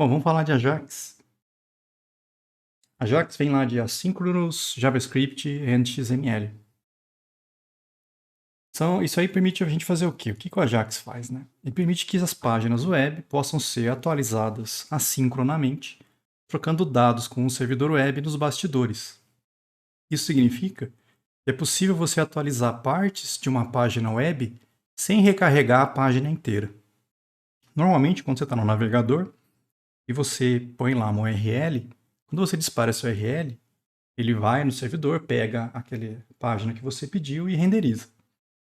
Bom, vamos falar de Ajax. Ajax vem lá de Asynchronous, JavaScript e XML. Isso aí permite a gente fazer o quê? O que o Ajax faz, né? Ele permite que as páginas web possam ser atualizadas assincronamente, trocando dados com o servidor web nos bastidores. Isso significa que é possível você atualizar partes de uma página web sem recarregar a página inteira. Normalmente, quando você está no navegador e você põe lá uma URL, quando você dispara essa URL, ele vai no servidor, pega aquela página que você pediu e renderiza.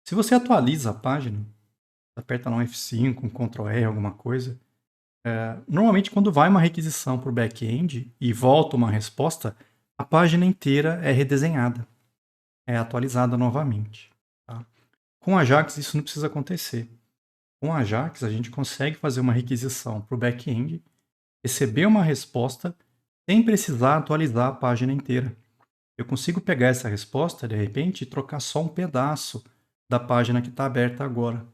Se você atualiza a página, aperta lá um F5, um Ctrl R, alguma coisa, normalmente quando vai uma requisição para o back-end e volta uma resposta, a página inteira é redesenhada, é atualizada novamente. Tá? Com Ajax isso não precisa acontecer. Com Ajax a gente consegue fazer uma requisição para o back-end, receber uma resposta sem precisar atualizar a página inteira. Eu consigo pegar essa resposta, de repente, e trocar só um pedaço da página que está aberta agora.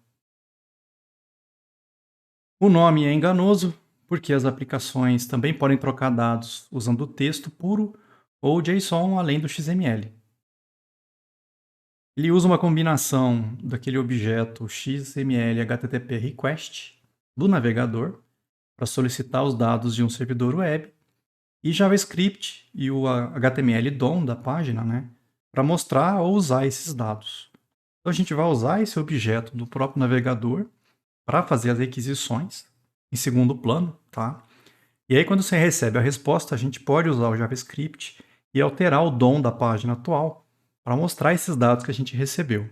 O nome é enganoso, porque as aplicações também podem trocar dados usando texto puro ou JSON além do XML. Ele usa uma combinação daquele objeto XML HTTP request do navegador para solicitar os dados de um servidor web e JavaScript e o HTML DOM da página, né, para mostrar ou usar esses dados. Então a gente vai usar esse objeto do próprio navegador para fazer as requisições em segundo plano, tá? E aí quando você recebe a resposta, a gente pode usar o JavaScript e alterar o DOM da página atual para mostrar esses dados que a gente recebeu.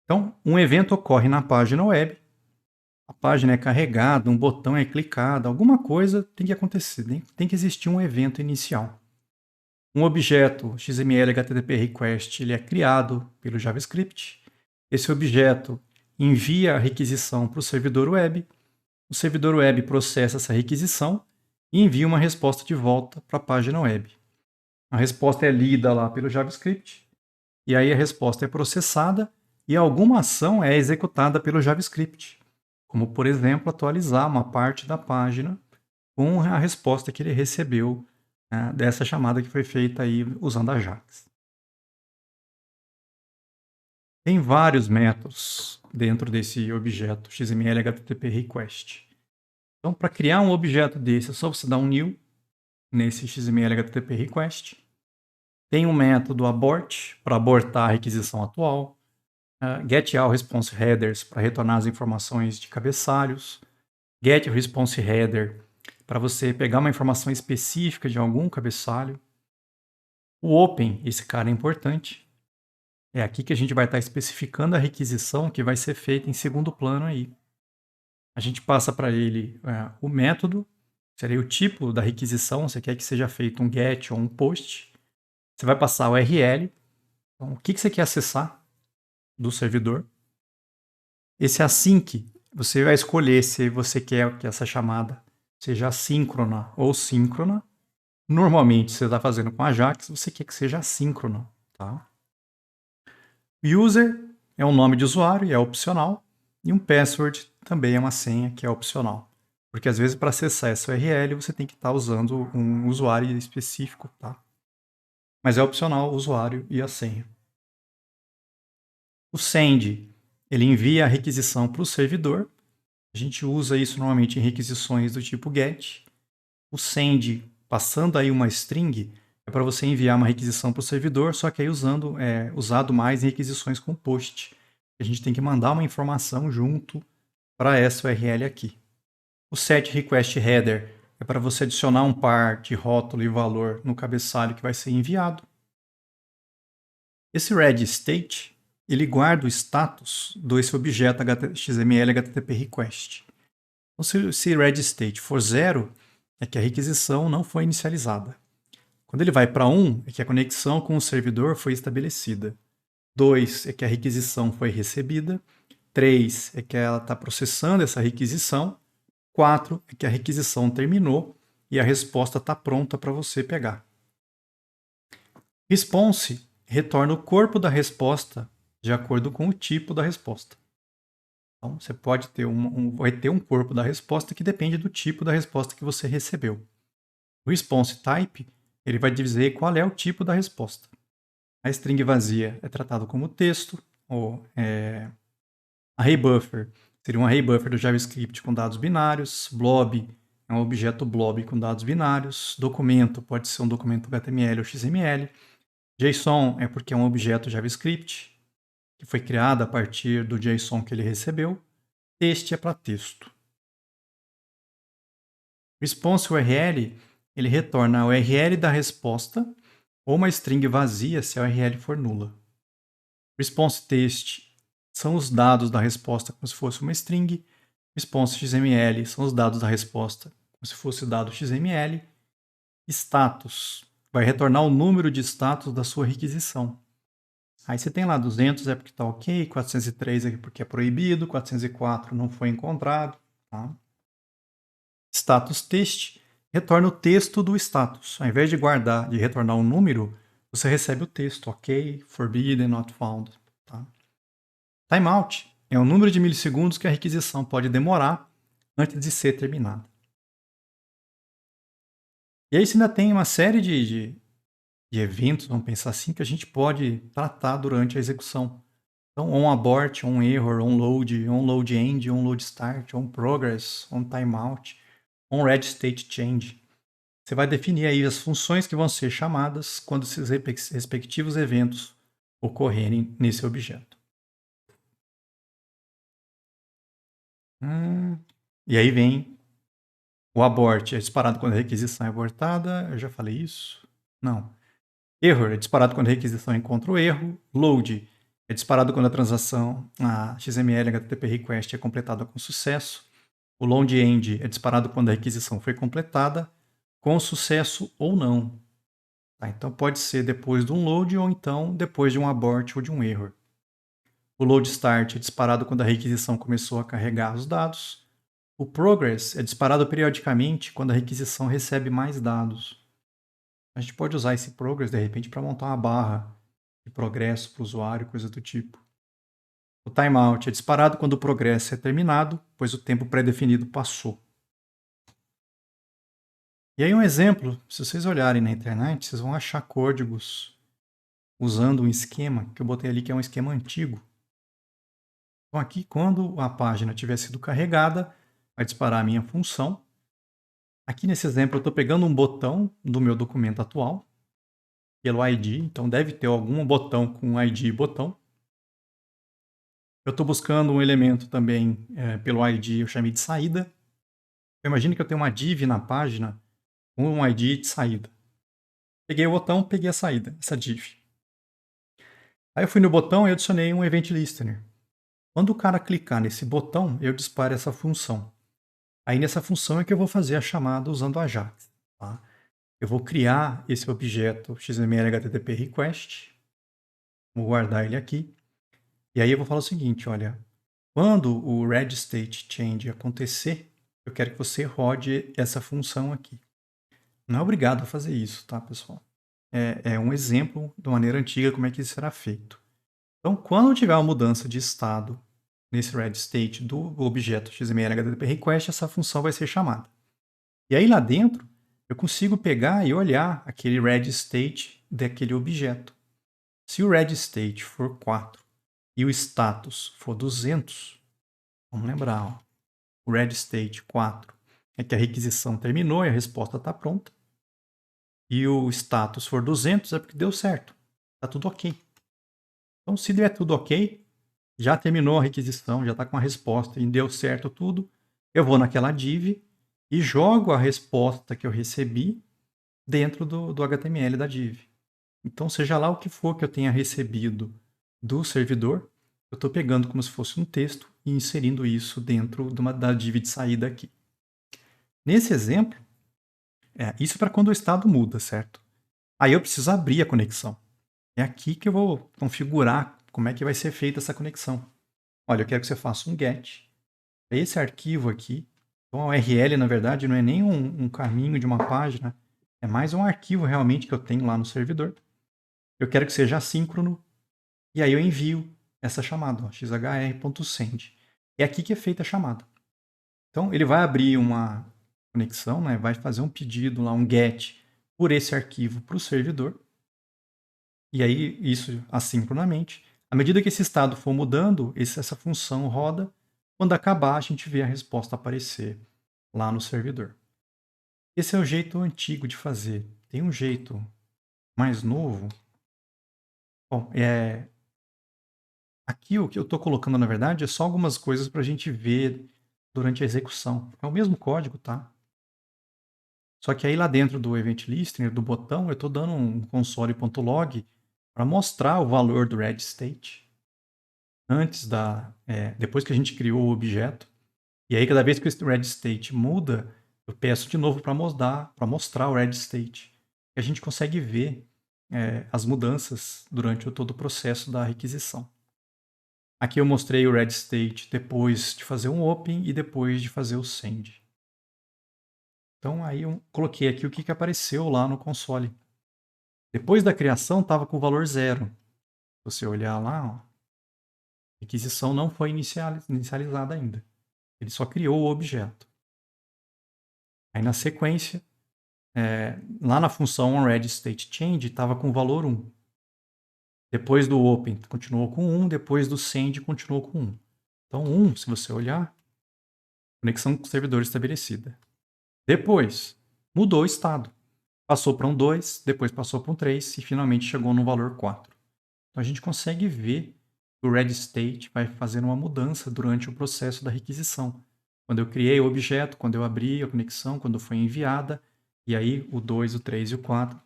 Então, um evento ocorre na página web, a página é carregada, um botão é clicado, alguma coisa tem que acontecer, tem que existir um evento inicial. Um objeto XML HTTP request ele é criado pelo JavaScript. Esse objeto envia a requisição para o servidor web. O servidor web processa essa requisição e envia uma resposta de volta para a página web. A resposta é lida lá pelo JavaScript e aí a resposta é processada e alguma ação é executada pelo JavaScript, como por exemplo atualizar uma parte da página com a resposta que ele recebeu dessa chamada que foi feita aí usando Ajax. Tem vários métodos dentro desse objeto XML HTTP request. Então, para criar um objeto desse, é só você dar um new nesse XML HTTP request. Tem um método abort para abortar a requisição atual. Get all response headers para retornar as informações de cabeçalhos. Get response header para você pegar uma informação específica de algum cabeçalho. O open, esse cara é importante. É aqui que a gente vai estar especificando a requisição que vai ser feita em segundo plano aí. A gente passa para ele o método, seria o tipo da requisição, você quer que seja feito um get ou um post. Você vai passar o URL, então, o que você quer acessar do servidor. Esse async, você vai escolher se você quer que essa chamada seja assíncrona ou síncrona. Normalmente, você está fazendo com Ajax, você quer que seja assíncrona. Tá? User é um nome de usuário e é opcional. E um password também é uma senha que é opcional. Porque às vezes para acessar essa URL você tem que estar usando um usuário específico. Tá? Mas é opcional o usuário e a senha. O send, ele envia a requisição para o servidor. A gente usa isso normalmente em requisições do tipo get. O send, passando aí uma string, é para você enviar uma requisição para o servidor, só que aí usado mais em requisições com post. A gente tem que mandar uma informação junto para essa URL aqui. O set request header é para você adicionar um par de rótulo e valor no cabeçalho que vai ser enviado. Esse ready state, ele guarda o status desse objeto XML HTTP request. Então, se ready state for 0, é que a requisição não foi inicializada. Quando ele vai para 1, é que a conexão com o servidor foi estabelecida. 2 é que a requisição foi recebida. 3 é que ela está processando essa requisição. 4 é que a requisição terminou e a resposta está pronta para você pegar. Response retorna o corpo da resposta de acordo com o tipo da resposta. Então, você pode ter vai ter um corpo da resposta que depende do tipo da resposta que você recebeu. O response type, ele vai dizer qual é o tipo da resposta. A string vazia é tratado como texto, ou array buffer seria um array buffer do JavaScript com dados binários, blob é um objeto blob com dados binários, documento pode ser um documento HTML ou XML, JSON é porque é um objeto JavaScript que foi criado a partir do JSON que ele recebeu, este é para texto. Response URL, ele retorna a URL da resposta ou uma string vazia se a URL for nula. Response text são os dados da resposta como se fosse uma string. Response XML são os dados da resposta como se fosse dado XML. Status vai retornar o número de status da sua requisição. Aí você tem lá 200 é porque está ok, 403 é porque é proibido, 404 não foi encontrado. Tá? Status text retorna o texto do status. Ao invés de retornar um número, você recebe o texto, ok, forbidden, not found. Tá? Timeout é o número de milissegundos que a requisição pode demorar antes de ser terminada. E aí você ainda tem uma série de eventos, vamos pensar assim, que a gente pode tratar durante a execução. Então, onAbort, onError, onLoad, onLoadEnd, onLoadStart, onProgress, onTimeout, onRedStateChange. Você vai definir aí as funções que vão ser chamadas quando esses respectivos eventos ocorrerem nesse objeto. E aí vem o abort, é disparado quando a requisição é abortada. Eu já falei isso? Não. Error é disparado quando a requisição encontra o erro. Load é disparado quando a transação, a XML HTTP request é completada com sucesso. O load-end é disparado quando a requisição foi completada, com sucesso ou não. Tá? Então pode ser depois de um load ou então depois de um abort ou de um error. O load start é disparado quando a requisição começou a carregar os dados. O progress é disparado periodicamente quando a requisição recebe mais dados. A gente pode usar esse progress, de repente, para montar uma barra de progresso para o usuário, coisa do tipo. O timeout é disparado quando o progresso é terminado, pois o tempo pré-definido passou. E aí um exemplo, se vocês olharem na internet, vocês vão achar códigos usando um esquema que eu botei ali, que é um esquema antigo. Então aqui, quando a página tiver sido carregada, vai disparar a minha função. Aqui nesse exemplo eu estou pegando um botão do meu documento atual, pelo ID, então deve ter algum botão com ID e botão. Eu estou buscando um elemento também pelo ID, eu chamei de saída. Imagine que eu tenho uma div na página com um ID de saída. Peguei o botão, peguei a saída, essa div. Aí eu fui no botão e adicionei um event listener. Quando o cara clicar nesse botão, eu disparo essa função. Aí nessa função é que eu vou fazer a chamada usando a Ajax. Tá? Eu vou criar esse objeto XML HTTP request. Vou guardar ele aqui. E aí eu vou falar o seguinte, olha, quando o redStateChange acontecer, eu quero que você rode essa função aqui. Não é obrigado a fazer isso, tá, pessoal? É um exemplo de maneira antiga como é que isso será feito. Então, quando tiver uma mudança de estado nesse redState do objeto XML HTTP request, essa função vai ser chamada. E aí lá dentro, eu consigo pegar e olhar aquele redState daquele objeto. Se o redState for 4 e o status for 200, vamos lembrar, ó, o redState 4 é que a requisição terminou e a resposta está pronta. E o status for 200 é porque deu certo, está tudo ok. Então, se der tudo ok, já terminou a requisição, já está com a resposta e deu certo tudo, eu vou naquela div e jogo a resposta que eu recebi dentro do HTML da div. Então, seja lá o que for que eu tenha recebido do servidor, eu estou pegando como se fosse um texto e inserindo isso dentro da div de saída aqui. Nesse exemplo, isso é para quando o estado muda, certo? Aí eu preciso abrir a conexão. É aqui que eu vou configurar como é que vai ser feita essa conexão. Olha, eu quero que você faça um get. Esse arquivo aqui, então a URL, na verdade, não é nem um caminho de uma página, é mais um arquivo realmente que eu tenho lá no servidor. Eu quero que seja assíncrono, e aí eu envio essa chamada, xhr.send. É aqui que é feita a chamada. Então, ele vai abrir uma conexão, né? Vai fazer um pedido lá, um GET, por esse arquivo para o servidor. E aí, isso assincronamente. À medida que esse estado for mudando, essa função roda. Quando acabar, a gente vê a resposta aparecer lá no servidor. Esse é o jeito antigo de fazer. Tem um jeito mais novo. Bom, aqui o que eu estou colocando, na verdade, é só algumas coisas para a gente ver durante a execução. É o mesmo código, tá? Só que aí lá dentro do Event Listener, do botão, eu estou dando um console.log para mostrar o valor do red state depois que a gente criou o objeto. E aí cada vez que o red state muda, eu peço de novo para mostrar o red state. E a gente consegue ver as mudanças durante todo o processo da requisição. Aqui eu mostrei o red state depois de fazer um open e depois de fazer o send. Então aí eu coloquei aqui o que apareceu lá no console. Depois da criação estava com o valor 0. Se você olhar lá, ó, a requisição não foi inicializada ainda. Ele só criou o objeto. Aí na sequência, lá na função onRedStateChange estava com o valor 1. Depois do open continuou com 1, depois do send continuou com 1. Então 1, se você olhar, conexão com o servidor estabelecida. Depois, mudou o estado. Passou para um 2, depois passou para um 3 e finalmente chegou no valor 4. Então a gente consegue ver que o red state vai fazendo uma mudança durante o processo da requisição. Quando eu criei o objeto, quando eu abri a conexão, quando foi enviada, e aí o 2, o 3 e o 4,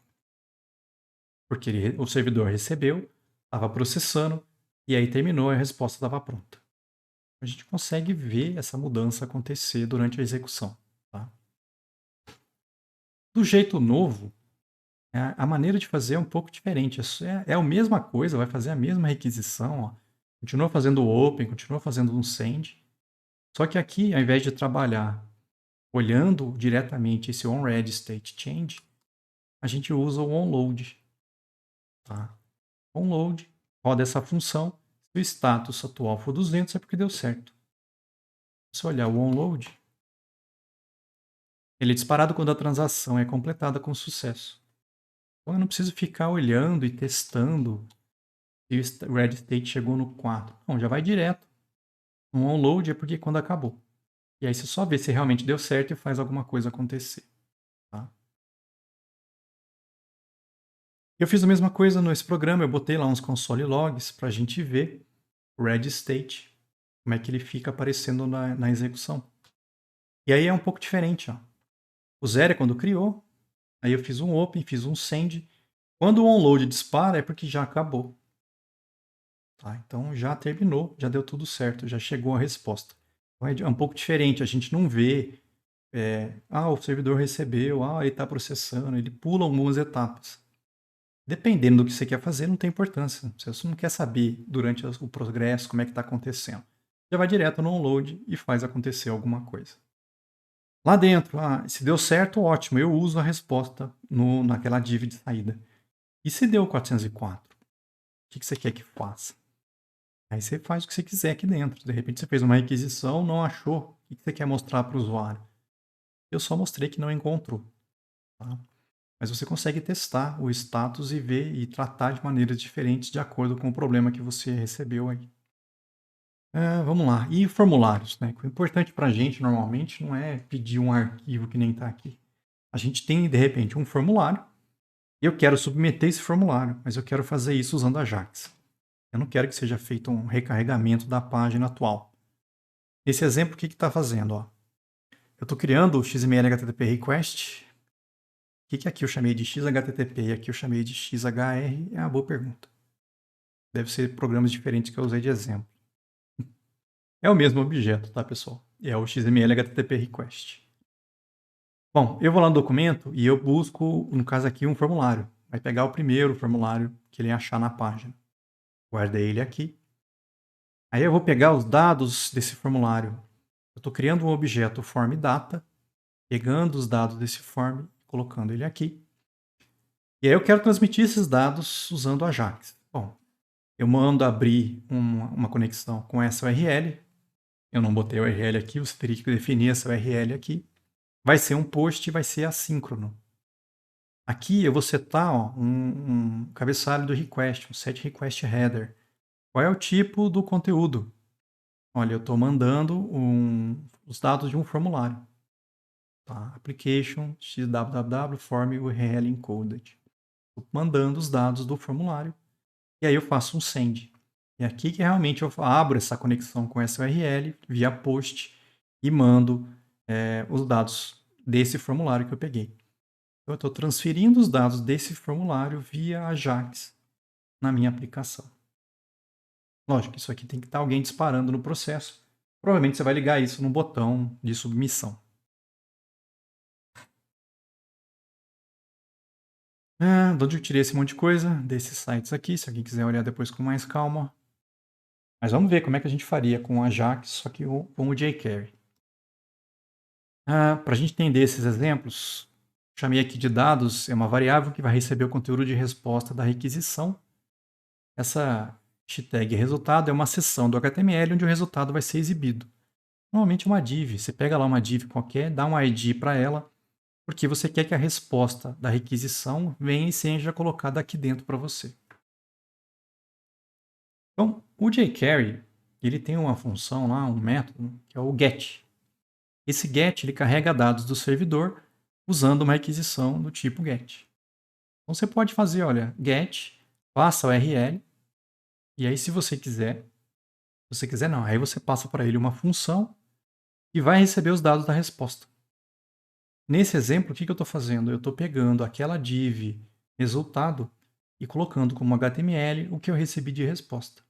porque o servidor recebeu, estava processando, e aí terminou, a resposta estava pronta. A gente consegue ver essa mudança acontecer durante a execução. Tá? Do jeito novo, a maneira de fazer é um pouco diferente. É a mesma coisa, vai fazer a mesma requisição. Ó. Continua fazendo o open, continua fazendo um send. Só que aqui, ao invés de trabalhar olhando diretamente esse onRedStateChange, a gente usa o onload. Tá? Onload roda essa função. Se o status atual for 200, é porque deu certo. Se olhar o onload, ele é disparado quando a transação é completada com sucesso. Então eu não preciso ficar olhando e testando se o red state chegou no 4. Não, já vai direto. Um onload é porque quando acabou. E aí você só vê se realmente deu certo e faz alguma coisa acontecer. Tá? Eu fiz a mesma coisa nesse programa, eu botei lá uns console logs para a gente ver o red state, como é que ele fica aparecendo na execução. E aí é um pouco diferente. Ó. O 0 é quando criou, aí eu fiz um open, fiz um send. Quando o onload dispara é porque já acabou. Tá? Então já terminou, já deu tudo certo, já chegou a resposta. Então é um pouco diferente, a gente não vê, o servidor recebeu, ele está processando, ele pula algumas etapas. Dependendo do que você quer fazer, não tem importância. Você não quer saber durante o progresso como é que está acontecendo. Já vai direto no onload e faz acontecer alguma coisa. Lá dentro, se deu certo, ótimo, eu uso a resposta naquela div de saída. E se deu 404? O que você quer que faça? Aí você faz o que você quiser aqui dentro. De repente você fez uma requisição, não achou. O que você quer mostrar para o usuário? Eu só mostrei que não encontrou. Tá? Mas você consegue testar o status e ver e tratar de maneiras diferentes de acordo com o problema que você recebeu aí. Vamos lá. E formulários? Né? O importante para a gente, normalmente, não é pedir um arquivo que nem está aqui. A gente tem, de repente, um formulário e eu quero submeter esse formulário, mas eu quero fazer isso usando a Ajax. Eu não quero que seja feito um recarregamento da página atual. Esse exemplo, o que está fazendo? Ó? Eu estou criando o XML HTTP Request. O que aqui eu chamei de XHTTP e aqui eu chamei de XHR? É uma boa pergunta. Deve ser programas diferentes que eu usei de exemplo. É o mesmo objeto, tá, pessoal? É o XML HTTP Request. Bom, eu vou lá no documento e eu busco, no caso aqui, um formulário. Vai pegar o primeiro formulário que ele achar na página. Guardei ele aqui. Aí eu vou pegar os dados desse formulário. Eu estou criando um objeto form data, pegando os dados desse form, colocando ele aqui. E aí eu quero transmitir esses dados usando a Ajax. Bom, eu mando abrir uma conexão com essa URL. Eu não botei o URL aqui, você teria que definir essa URL aqui. Vai ser um post e vai ser assíncrono. Aqui eu vou setar um cabeçalho do request, um set request header. Qual é o tipo do conteúdo? Olha, eu estou mandando os dados de um formulário. Tá? Application www form URL encoded. Estou mandando os dados do formulário e aí eu faço um send. É aqui que realmente eu abro essa conexão com essa URL via post e mando os dados desse formulário que eu peguei. Então, eu estou transferindo os dados desse formulário via Ajax na minha aplicação. Lógico, isso aqui tem que estar alguém disparando no processo. Provavelmente você vai ligar isso no botão de submissão. De onde eu tirei esse monte de coisa? Desses sites aqui, se alguém quiser olhar depois com mais calma. Mas vamos ver como é que a gente faria com o Ajax, só que com o jQuery. Para a gente entender esses exemplos, chamei aqui de dados, é uma variável que vai receber o conteúdo de resposta da requisição. Essa hashtag resultado é uma seção do HTML onde o resultado vai ser exibido. Normalmente é uma div, você pega lá uma div qualquer, dá um ID para ela, porque você quer que a resposta da requisição venha e seja colocada aqui dentro para você. Então, o jQuery, ele tem uma função lá, um método, que é o get. Esse get ele carrega dados do servidor usando uma requisição do tipo get. Então você pode fazer, olha, get, passa o URL, e aí se você quiser não, aí você passa para ele uma função e vai receber os dados da resposta. Nesse exemplo, o que eu estou fazendo? Eu estou pegando aquela div resultado e colocando como HTML o que eu recebi de resposta.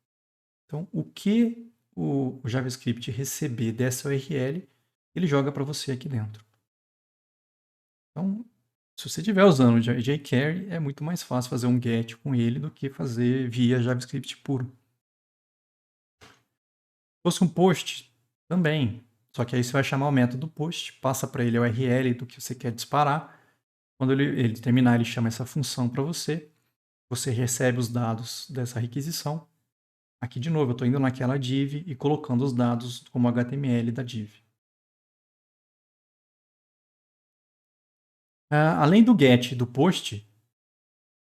Então, o que o JavaScript receber dessa URL, ele joga para você aqui dentro. Então, se você estiver usando o jQuery, é muito mais fácil fazer um get com ele do que fazer via JavaScript puro. Se fosse um post, também. Só que aí você vai chamar o método post, passa para ele a URL do que você quer disparar. Quando ele terminar, ele chama essa função para você. Você recebe os dados dessa requisição. Aqui, de novo, eu estou indo naquela div e colocando os dados como HTML da div. Além do get e do post,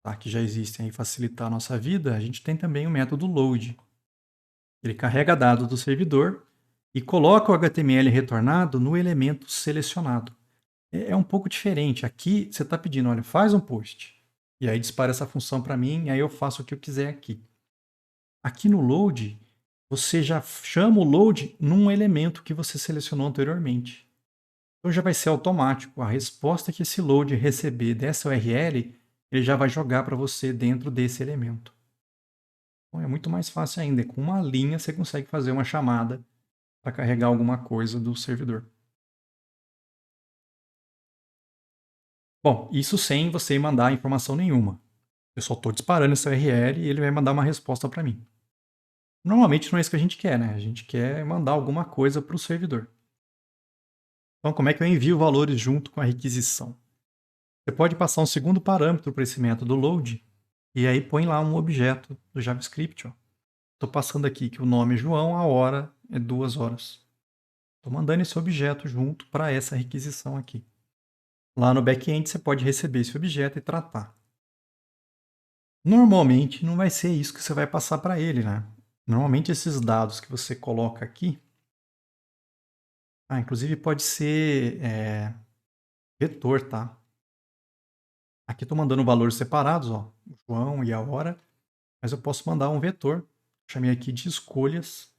tá, que já existem aí facilitar a nossa vida, a gente tem também o método load. Ele carrega dados do servidor e coloca o HTML retornado no elemento selecionado. É um pouco diferente. Aqui você está pedindo, olha, faz um post. E aí dispara essa função para mim, e aí eu faço o que eu quiser aqui. Aqui no load, você já chama o load num elemento que você selecionou anteriormente. Então já vai ser automático. A resposta que esse load receber dessa URL, ele já vai jogar para você dentro desse elemento. Então é muito mais fácil ainda. Com uma linha você consegue fazer uma chamada para carregar alguma coisa do servidor. Bom, isso sem você mandar informação nenhuma. Eu só estou disparando essa URL e ele vai mandar uma resposta para mim. Normalmente não é isso que a gente quer, né? A gente quer mandar alguma coisa para o servidor. Então, como é que eu envio valores junto com a requisição? Você pode passar um segundo parâmetro para esse método load e aí põe lá um objeto do JavaScript. Estou passando aqui que o nome é João, a hora é 2 horas. Estou mandando esse objeto junto para essa requisição aqui. Lá no back-end você pode receber esse objeto e tratar. Normalmente não vai ser isso que você vai passar para ele, né? Normalmente esses dados que você coloca aqui, inclusive pode ser vetor, tá? Aqui estou mandando valores separados, ó, o João e a hora, mas eu posso mandar um vetor. Chamei aqui de escolhas,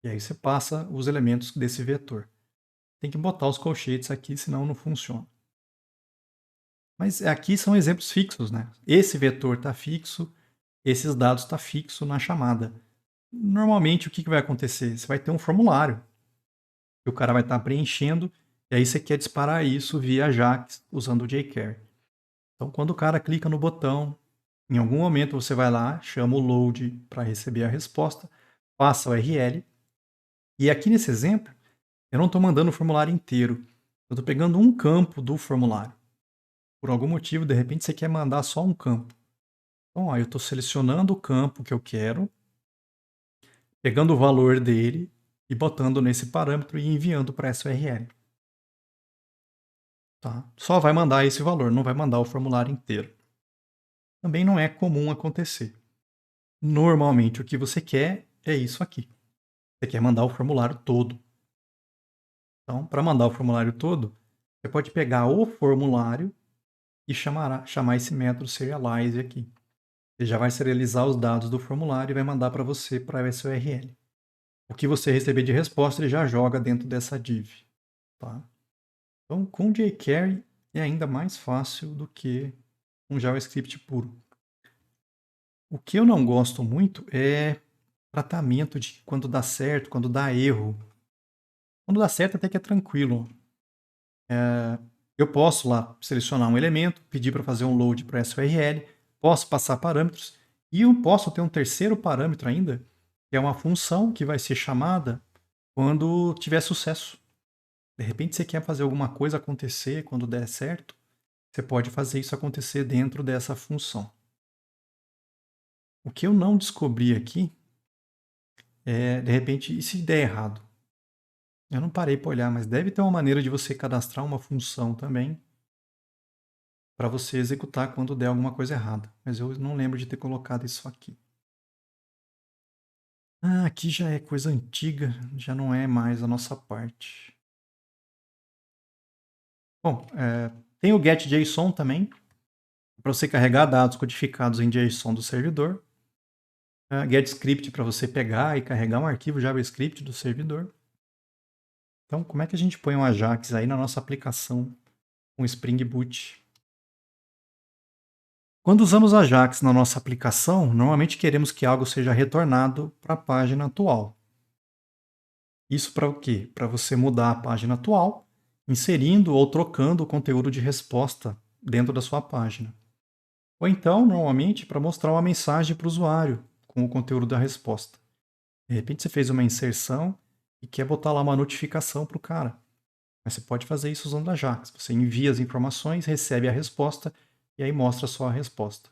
e aí você passa os elementos desse vetor. Tem que botar os colchetes aqui, senão não funciona. Mas aqui são exemplos fixos, né? Esse vetor está fixo, esses dados estão fixos na chamada. Normalmente, o que vai acontecer? Você vai ter um formulário que o cara vai estar preenchendo, e aí você quer disparar isso via Ajax usando o jQuery. Então, quando o cara clica no botão, em algum momento você vai lá, chama o load para receber a resposta, passa o URL, e aqui nesse exemplo, eu não estou mandando o formulário inteiro, eu estou pegando um campo do formulário. Por algum motivo, de repente, você quer mandar só um campo. Então, ó, eu estou selecionando o campo que eu quero, pegando o valor dele, e botando nesse parâmetro e enviando para essa URL. Tá? Só vai mandar esse valor, não vai mandar o formulário inteiro. Também não é comum acontecer. Normalmente o que você quer é isso aqui. Você quer mandar o formulário todo. Então, para mandar o formulário todo, você pode pegar o formulário e chamar esse método serialize aqui. Ele já vai serializar os dados do formulário e vai mandar para você para essa URL. O que você receber de resposta, ele já joga dentro dessa div. Tá? Então, com jQuery é ainda mais fácil do que um JavaScript puro. O que eu não gosto muito é tratamento de quando dá certo, quando dá erro. Quando dá certo até que é tranquilo. Eu posso lá selecionar um elemento, pedir para fazer um load para essa URL, posso passar parâmetros e eu posso ter um terceiro parâmetro ainda, que é uma função que vai ser chamada quando tiver sucesso. De repente você quer fazer alguma coisa acontecer quando der certo, você pode fazer isso acontecer dentro dessa função. O que eu não descobri aqui é, de repente, e se der errado? Eu não parei para olhar, mas deve ter uma maneira de você cadastrar uma função também para você executar quando der alguma coisa errada. Mas eu não lembro de ter colocado isso aqui. Ah, aqui já é coisa antiga, já não é mais a nossa parte. Bom, tem o getJSON também, para você carregar dados codificados em JSON do servidor. GetScript para você pegar e carregar um arquivo JavaScript do servidor. Então, como é que a gente põe um Ajax aí na nossa aplicação com Spring Boot? Quando usamos Ajax na nossa aplicação, normalmente queremos que algo seja retornado para a página atual. Isso para o quê? Para você mudar a página atual, inserindo ou trocando o conteúdo de resposta dentro da sua página. Ou então, normalmente, para mostrar uma mensagem para o usuário com o conteúdo da resposta. De repente você fez uma inserção e quer botar lá uma notificação para o cara. Mas você pode fazer isso usando Ajax. Você envia as informações, recebe a resposta e aí mostra só a resposta.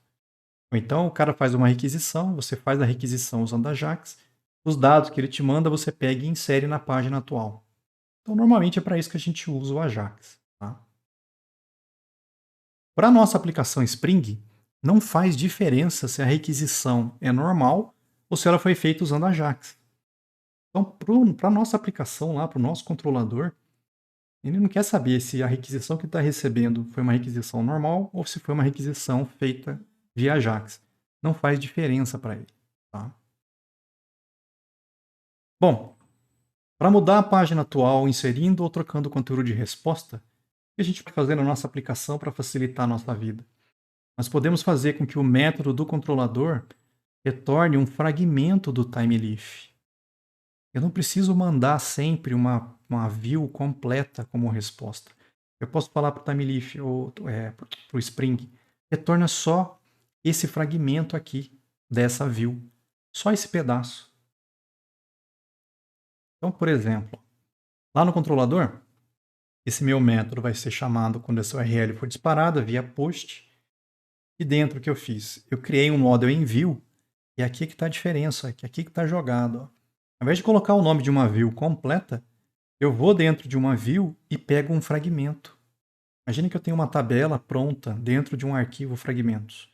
Ou então o cara faz uma requisição, você faz a requisição usando Ajax, os dados que ele te manda você pega e insere na página atual. Então normalmente é para isso que a gente usa o Ajax. Tá? Para a nossa aplicação Spring, não faz diferença se a requisição é normal ou se ela foi feita usando Ajax. Então, para a nossa aplicação lá, para o nosso controlador, ele não quer saber se a requisição que está recebendo foi uma requisição normal ou se foi uma requisição feita via Ajax. Não faz diferença para ele. Tá? Bom, para mudar a página atual, inserindo ou trocando o conteúdo de resposta, o que a gente pode fazer na nossa aplicação para facilitar a nossa vida? Nós podemos fazer com que o método do controlador retorne um fragmento do TimeLeaf. Eu não preciso mandar sempre uma view completa como resposta. Eu posso falar para o TimeLeaf ou para o Spring, retorna só esse fragmento aqui dessa view, só esse pedaço. Então, por exemplo, lá no controlador, esse meu método vai ser chamado quando essa URL for disparada via post. E dentro o que eu fiz? Eu criei um model em view, e aqui que está a diferença, aqui que está jogado. Ó. Ao invés de colocar o nome de uma view completa, eu vou dentro de uma view e pego um fragmento. Imagine que eu tenho uma tabela pronta dentro de um arquivo fragmentos.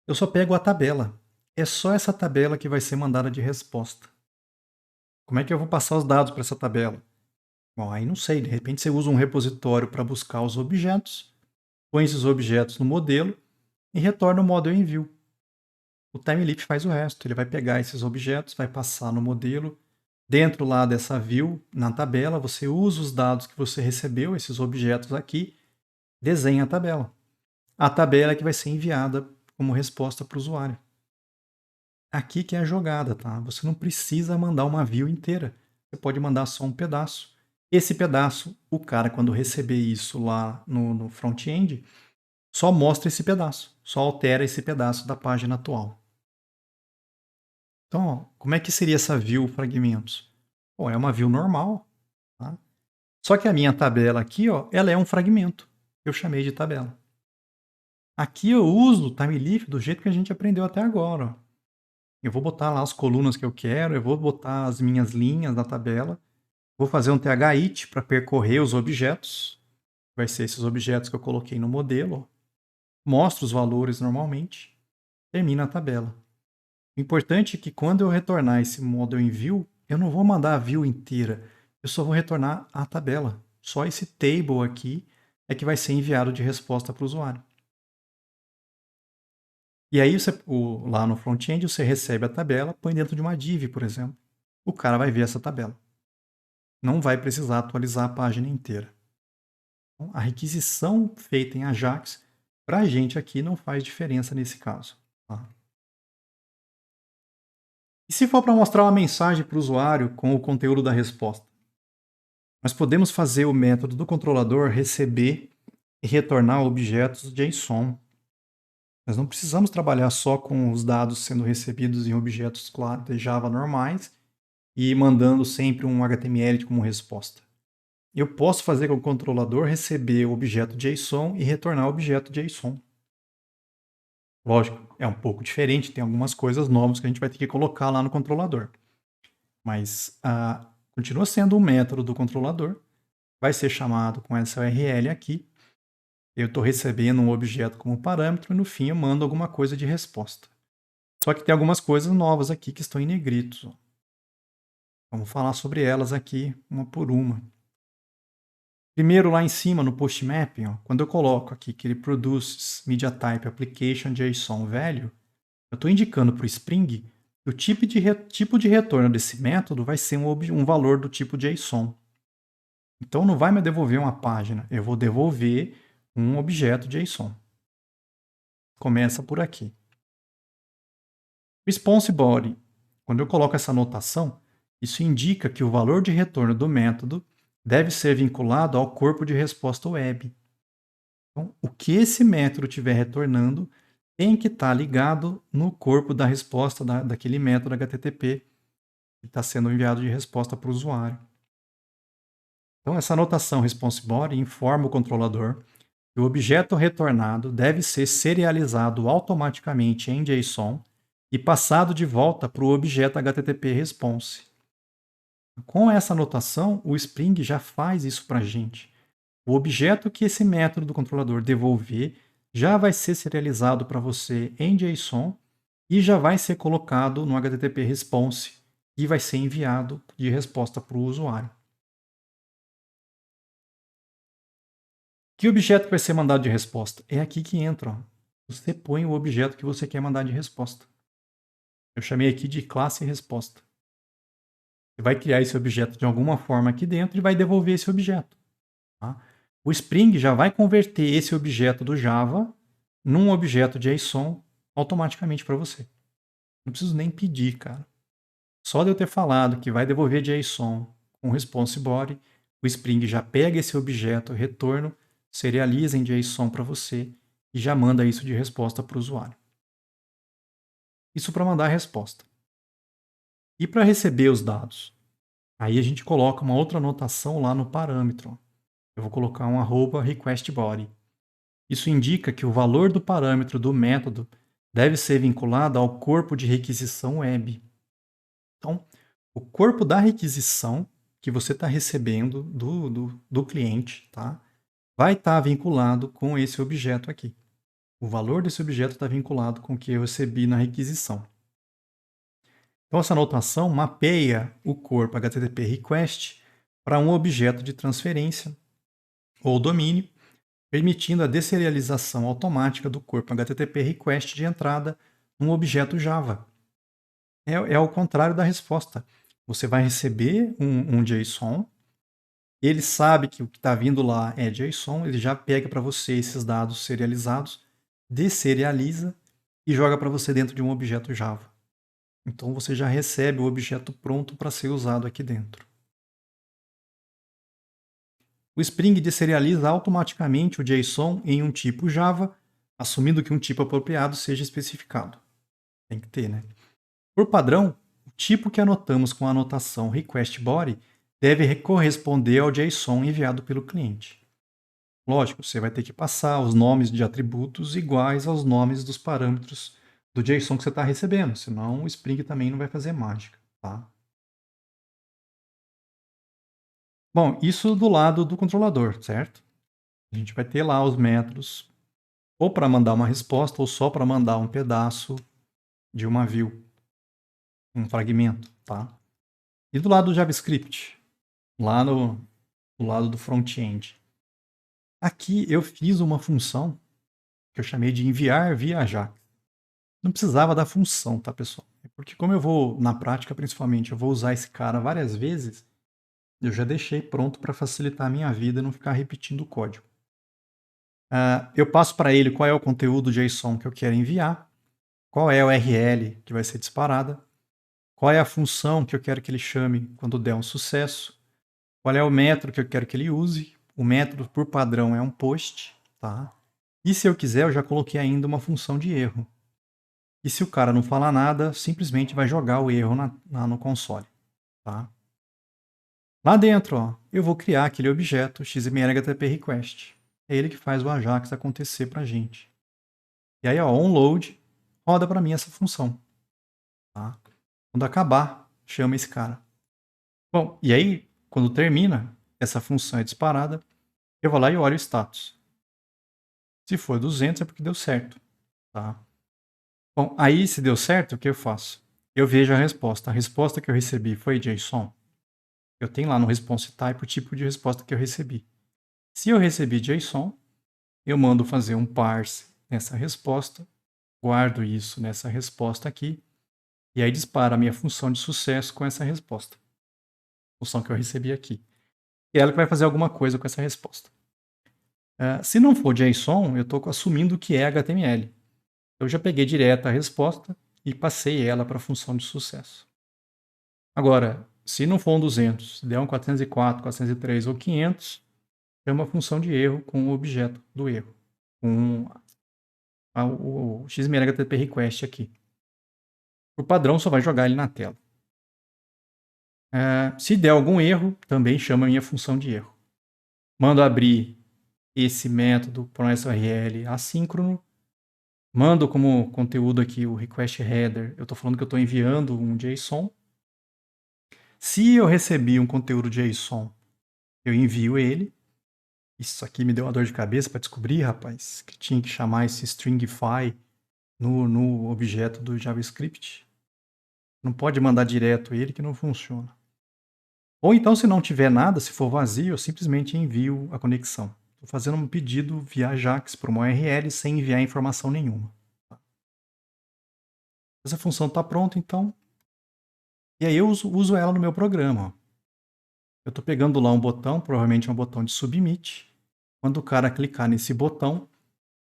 Eu só pego a tabela. É só essa tabela que vai ser mandada de resposta. Como é que eu vou passar os dados para essa tabela? Bom, aí não sei. De repente você usa um repositório para buscar os objetos, põe esses objetos no modelo e retorna o model em view. O TimeLeaf faz o resto. Ele vai pegar esses objetos, vai passar no modelo. Dentro lá dessa view, na tabela, você usa os dados que você recebeu, esses objetos aqui, desenha a tabela. A tabela é que vai ser enviada como resposta para o usuário. Aqui que é a jogada, tá? Você não precisa mandar uma view inteira. Você pode mandar só um pedaço. Esse pedaço, o cara, quando receber isso lá no front-end, só mostra esse pedaço. Só altera esse pedaço da página atual. Então, ó, como é que seria essa view fragmentos? Bom, é uma view normal. Tá? Só que a minha tabela aqui, ó, ela é um fragmento. Eu chamei de tabela. Aqui eu uso o TimeLeaf do jeito que a gente aprendeu até agora. Ó. Eu vou botar lá as colunas que eu quero, eu vou botar as minhas linhas na tabela, vou fazer um TH-it para percorrer os objetos, vai ser esses objetos que eu coloquei no modelo, mostro os valores normalmente, termina a tabela. O importante é que quando eu retornar esse model em view, eu não vou mandar a view inteira, eu só vou retornar a tabela. Só esse table aqui é que vai ser enviado de resposta para o usuário. E aí, lá no front-end, você recebe a tabela, põe dentro de uma div, por exemplo. O cara vai ver essa tabela. Não vai precisar atualizar a página inteira. Então, a requisição feita em Ajax, para a gente aqui, não faz diferença nesse caso. Tá? E se for para mostrar uma mensagem para o usuário com o conteúdo da resposta? Nós podemos fazer o método do controlador receber e retornar objetos JSON. Nós não precisamos trabalhar só com os dados sendo recebidos em objetos de Java normais e mandando sempre um HTML como resposta. Eu posso fazer com o controlador receber o objeto JSON e retornar o objeto JSON. Lógico, é um pouco diferente, tem algumas coisas novas que a gente vai ter que colocar lá no controlador. Mas continua sendo um método do controlador, vai ser chamado com essa URL aqui. Eu estou recebendo um objeto como parâmetro e no fim eu mando alguma coisa de resposta. Só que tem algumas coisas novas aqui que estão em negrito. Vamos falar sobre elas aqui, uma por uma. Primeiro, lá em cima, no post mapping, quando eu coloco aqui que ele produz MediaType Application JSON Value, eu estou indicando para o Spring que o tipo de retorno desse método vai ser um valor do tipo JSON. Então, não vai me devolver uma página, eu vou devolver um objeto JSON. Começa por aqui. Response Body. Quando eu coloco essa anotação, isso indica que o valor de retorno do método deve ser vinculado ao corpo de resposta web. Então, o que esse método estiver retornando tem que estar ligado no corpo da resposta daquele método HTTP que está sendo enviado de resposta para o usuário. Então, essa anotação response body informa o controlador que o objeto retornado deve ser serializado automaticamente em JSON e passado de volta para o objeto HTTP response. Com essa anotação, o Spring já faz isso para a gente. O objeto que esse método do controlador devolver já vai ser serializado para você em JSON e já vai ser colocado no HTTP response e vai ser enviado de resposta para o usuário. Que objeto vai ser mandado de resposta? É aqui que entra. Ó. Você põe o objeto que você quer mandar de resposta. Eu chamei aqui de classe resposta. Você vai criar esse objeto de alguma forma aqui dentro e vai devolver esse objeto. Tá? O Spring já vai converter esse objeto do Java num objeto JSON automaticamente para você. Não preciso nem pedir, cara. Só de eu ter falado que vai devolver JSON com response body, o Spring já pega esse objeto retorno, serializa em JSON para você e já manda isso de resposta para o usuário. Isso para mandar a resposta. E para receber os dados? Aí a gente coloca uma outra anotação lá no parâmetro. Eu vou colocar um @requestBody. Isso indica que o valor do parâmetro do método deve ser vinculado ao corpo de requisição web. Então, o corpo da requisição que você está recebendo do cliente, tá? Vai estar vinculado com esse objeto aqui. O valor desse objeto está vinculado com o que eu recebi na requisição. Então, essa anotação mapeia o corpo HTTP request para um objeto de transferência ou domínio, permitindo a deserialização automática do corpo HTTP request de entrada num objeto Java. É ao contrário da resposta. Você vai receber um JSON, ele sabe que o que está vindo lá é JSON, ele já pega para você esses dados serializados, desserializa e joga para você dentro de um objeto Java. Então você já recebe o objeto pronto para ser usado aqui dentro. O Spring desserializa automaticamente o JSON em um tipo Java, assumindo que um tipo apropriado seja especificado. Tem que ter, né? Por padrão, o tipo que anotamos com a anotação requestBody deve corresponder ao JSON enviado pelo cliente. Lógico, você vai ter que passar os nomes de atributos iguais aos nomes dos parâmetros do JSON que você está recebendo, senão o Spring também não vai fazer mágica, tá? Bom, isso do lado do controlador, certo? A gente vai ter lá os métodos ou para mandar uma resposta ou só para mandar um pedaço de uma view, um fragmento, tá? E do lado do JavaScript, lá do lado do front-end. Aqui eu fiz uma função que eu chamei de enviar via Ajax. Não precisava da função, tá, pessoal? É porque como eu vou, na prática principalmente, eu vou usar esse cara várias vezes, eu já deixei pronto para facilitar a minha vida e não ficar repetindo o código. Eu passo para ele qual é o conteúdo JSON que eu quero enviar, qual é a URL que vai ser disparada, qual é a função que eu quero que ele chame quando der um sucesso, qual é o método que eu quero que ele use. O método, por padrão, é um post, tá? E se eu quiser, eu já coloquei ainda uma função de erro. E se o cara não falar nada, simplesmente vai jogar o erro no console, tá? Lá dentro, ó, eu vou criar aquele objeto XML-HTTP-Request. É ele que faz o Ajax acontecer pra gente. E aí, ó, onload, roda para mim essa função, tá? Quando acabar, chama esse cara. Bom, e aí, quando termina, essa função é disparada, eu vou lá e olho o status. Se for 200 é porque deu certo, tá? Bom, aí se deu certo, o que eu faço? Eu vejo a resposta. A resposta que eu recebi foi JSON. Eu tenho lá no response type o tipo de resposta que eu recebi. Se eu recebi JSON, eu mando fazer um parse nessa resposta, guardo isso nessa resposta aqui, e aí dispara a minha função de sucesso com essa resposta. Função que eu recebi aqui. E ela que vai fazer alguma coisa com essa resposta. Se não for JSON, eu estou assumindo que é HTML. Eu já peguei direto a resposta e passei ela para a função de sucesso. Agora, se não for um 200, se der um 404, 403 ou 500, é uma função de erro com o objeto do erro, com o XML HTTP request aqui. Por padrão, só vai jogar ele na tela. Se der algum erro, também chama a minha função de erro. Mando abrir esse método ProSRL assíncrono. Mando como conteúdo aqui o request header. Eu estou falando que eu estou enviando um JSON. Se eu recebi um conteúdo JSON, eu envio ele. Isso aqui me deu uma dor de cabeça para descobrir, rapaz, que tinha que chamar esse stringify no objeto do JavaScript. Não pode mandar direto ele que não funciona. Ou então, se não tiver nada, se for vazio, eu simplesmente envio a conexão. Estou fazendo um pedido via Ajax para uma URL sem enviar informação nenhuma. Essa função está pronta, então. E aí eu uso ela no meu programa. Ó. Eu estou pegando lá um botão, provavelmente é um botão de submit. Quando o cara clicar nesse botão,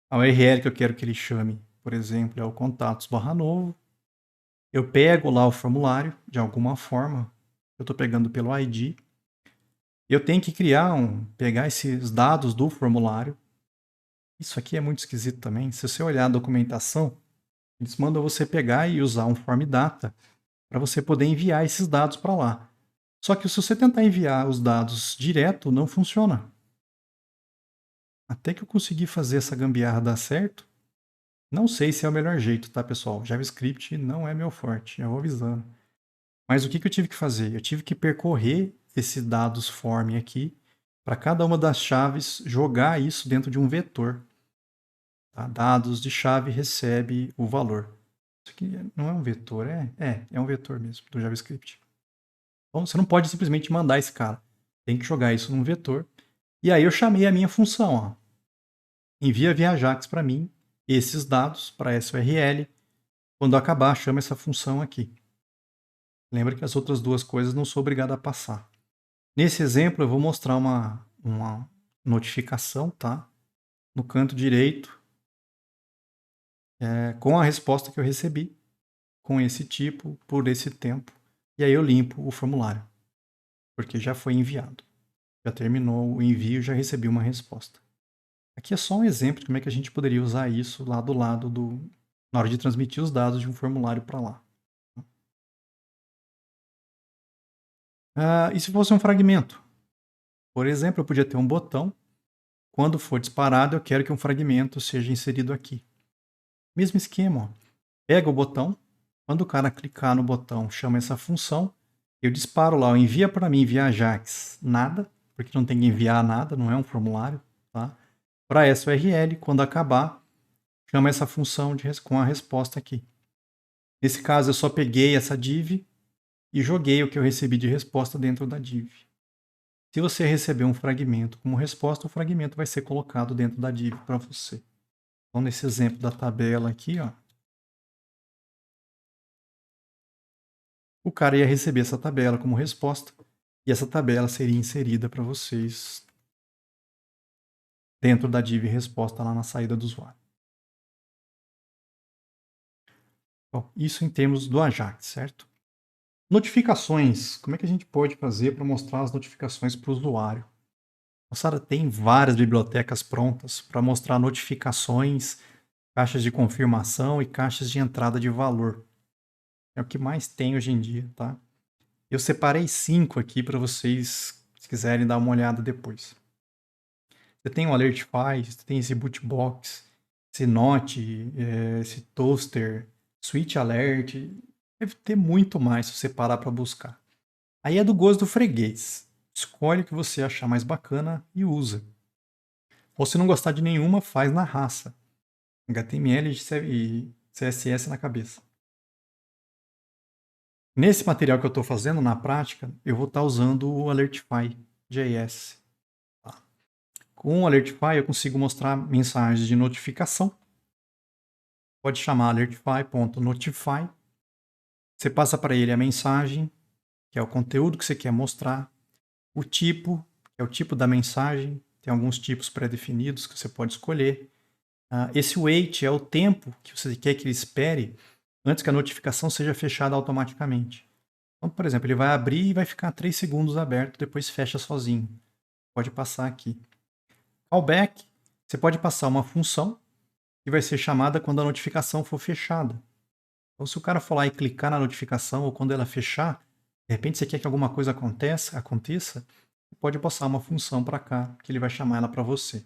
a URL que eu quero que ele chame, por exemplo, é o contatos/novo. Eu pego lá o formulário, de alguma forma. Eu estou pegando pelo ID. Eu tenho que pegar esses dados do formulário. Isso aqui é muito esquisito também. Se você olhar a documentação, eles mandam você pegar e usar um form data para você poder enviar esses dados para lá. Só que se você tentar enviar os dados direto, não funciona. Até que eu consegui fazer essa gambiarra dar certo. Não sei se é o melhor jeito, tá, pessoal? JavaScript não é meu forte, já vou avisando. Mas o que eu tive que fazer? Eu tive que percorrer esses dados form aqui para cada uma das chaves jogar isso dentro de um vetor. Tá? Dados de chave recebe o valor. Isso aqui não é um vetor, é um vetor mesmo do JavaScript. Então você não pode simplesmente mandar esse cara. Tem que jogar isso num vetor. E aí eu chamei a minha função. Ó. Envia via Ajax para mim esses dados para essa URL. Quando acabar, chama essa função aqui. Lembra que as outras duas coisas não sou obrigado a passar. Nesse exemplo, eu vou mostrar uma notificação, tá? No canto direito, com a resposta que eu recebi, com esse tipo, por esse tempo. E aí eu limpo o formulário, porque já foi enviado. Já terminou o envio, já recebi uma resposta. Aqui é só um exemplo de como é que a gente poderia usar isso lá do lado na hora de transmitir os dados de um formulário para lá. E se fosse um fragmento? Por exemplo, eu podia ter um botão. Quando for disparado, eu quero que um fragmento seja inserido aqui. Mesmo esquema. Ó. pega o botão, quando o cara clicar no botão, chama essa função, eu disparo lá, envia para mim via Ajax nada, porque não tem que enviar nada, não é um formulário, tá? Para essa URL, quando acabar, chama essa função com a resposta aqui. Nesse caso, eu só peguei essa div e joguei o que eu recebi de resposta dentro da div. Se você receber um fragmento como resposta, o fragmento vai ser colocado dentro da div para você. Então, nesse exemplo da tabela aqui, ó, o cara ia receber essa tabela como resposta e essa tabela seria inserida para vocês dentro da div resposta lá na saída do usuário. Bom, isso em termos do Ajax, certo? Notificações. Como é que a gente pode fazer para mostrar as notificações para o usuário? Moçada, tem várias bibliotecas prontas para mostrar notificações, caixas de confirmação e caixas de entrada de valor. É o que mais tem hoje em dia, tá? Eu separei 5 aqui para vocês, se quiserem dar uma olhada depois. Você tem o Alertify, você tem esse Bootbox, esse Note, esse Toaster, Switch Alert. Deve ter muito mais se você parar para buscar. Aí é do gosto do freguês. Escolhe o que você achar mais bacana e usa. Ou se não gostar de nenhuma, faz na raça. HTML e CSS na cabeça. Nesse material que eu estou fazendo, na prática, eu vou estar usando o Alertify.js. Tá? Com o Alertify eu consigo mostrar mensagens de notificação. Pode chamar alertify.notify. Você passa para ele a mensagem, que é o conteúdo que você quer mostrar, o tipo, que é o tipo da mensagem, tem alguns tipos pré-definidos que você pode escolher. Esse wait é o tempo que você quer que ele espere antes que a notificação seja fechada automaticamente. Então, por exemplo, ele vai abrir e vai ficar 3 segundos aberto, depois fecha sozinho. Pode passar aqui. Callback, você pode passar uma função que vai ser chamada quando a notificação for fechada. Então, se o cara for lá e clicar na notificação ou quando ela fechar, de repente você quer que alguma coisa aconteça, pode passar uma função para cá, que ele vai chamar ela para você.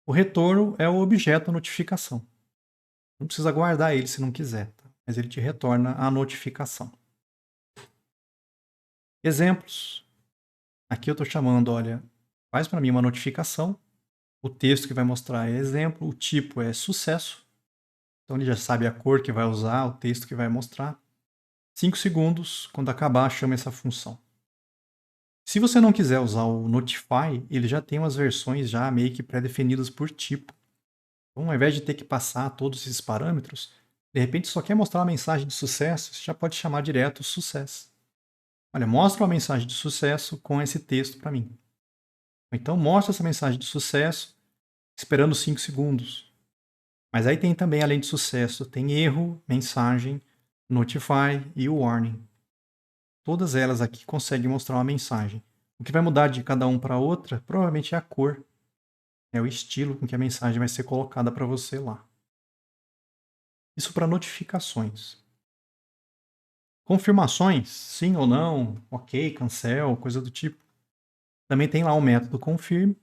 O retorno é o objeto notificação. Não precisa guardar ele se não quiser, tá? Mas ele te retorna a notificação. Exemplos. Aqui eu estou chamando, olha, faz para mim uma notificação. O texto que vai mostrar é exemplo, o tipo é sucesso. Então ele já sabe a cor que vai usar, o texto que vai mostrar. 5 segundos, quando acabar, chama essa função. Se você não quiser usar o Notify, ele já tem umas versões já meio que pré-definidas por tipo. Então, ao invés de ter que passar todos esses parâmetros, de repente só quer mostrar uma mensagem de sucesso, você já pode chamar direto sucesso. Olha, mostra uma mensagem de sucesso com esse texto para mim. Então, mostra essa mensagem de sucesso esperando 5 segundos. Mas aí tem também, além de sucesso, tem erro, mensagem, notify e warning. Todas elas aqui conseguem mostrar uma mensagem. O que vai mudar de cada um para outra, provavelmente é a cor. É o estilo com que a mensagem vai ser colocada para você lá. Isso para notificações. Confirmações, sim ou não, ok, cancel, coisa do tipo. Também tem lá o método confirm.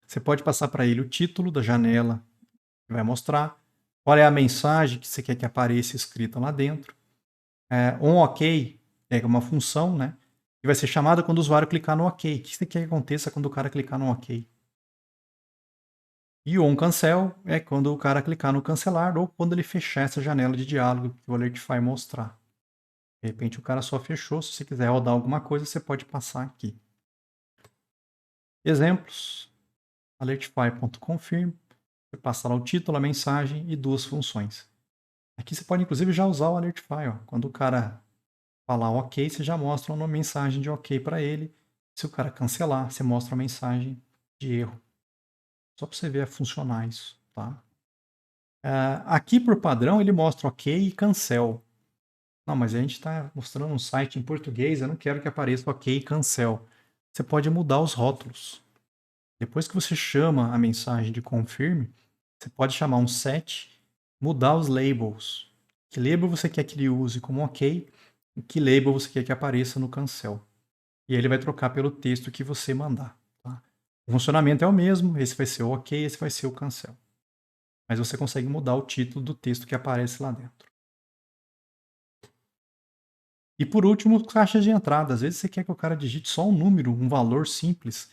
Você pode passar para ele o título da janela que vai mostrar, qual é a mensagem que você quer que apareça escrita lá dentro. Um ok é uma função, né? Que vai ser chamada quando o usuário clicar no ok. O que você quer que aconteça quando o cara clicar no ok? E o onCancel é quando o cara clicar no cancelar ou quando ele fechar essa janela de diálogo que o Alertify mostrar. De repente o cara só fechou, se você quiser rodar alguma coisa, você pode passar aqui. Exemplos. Alertify.confirm. Você passa lá o título, a mensagem e 2 funções. Aqui você pode inclusive já usar o Alertify. Ó. Quando o cara falar ok, você já mostra uma mensagem de ok para ele. Se o cara cancelar, você mostra uma mensagem de erro. Só para você ver funcionar isso, tá? Aqui por padrão ele mostra ok e cancel. Não, mas a gente está mostrando um site em português, eu não quero que apareça ok e cancel. Você pode mudar os rótulos. Depois que você chama a mensagem de confirm, você pode chamar um set, mudar os labels. Que label você quer que ele use como ok e que label você quer que apareça no cancel. E aí ele vai trocar pelo texto que você mandar. Tá? O funcionamento é o mesmo, esse vai ser o ok, esse vai ser o cancel. Mas você consegue mudar o título do texto que aparece lá dentro. E por último, caixa de entrada. Às vezes você quer que o cara digite só um número, um valor simples.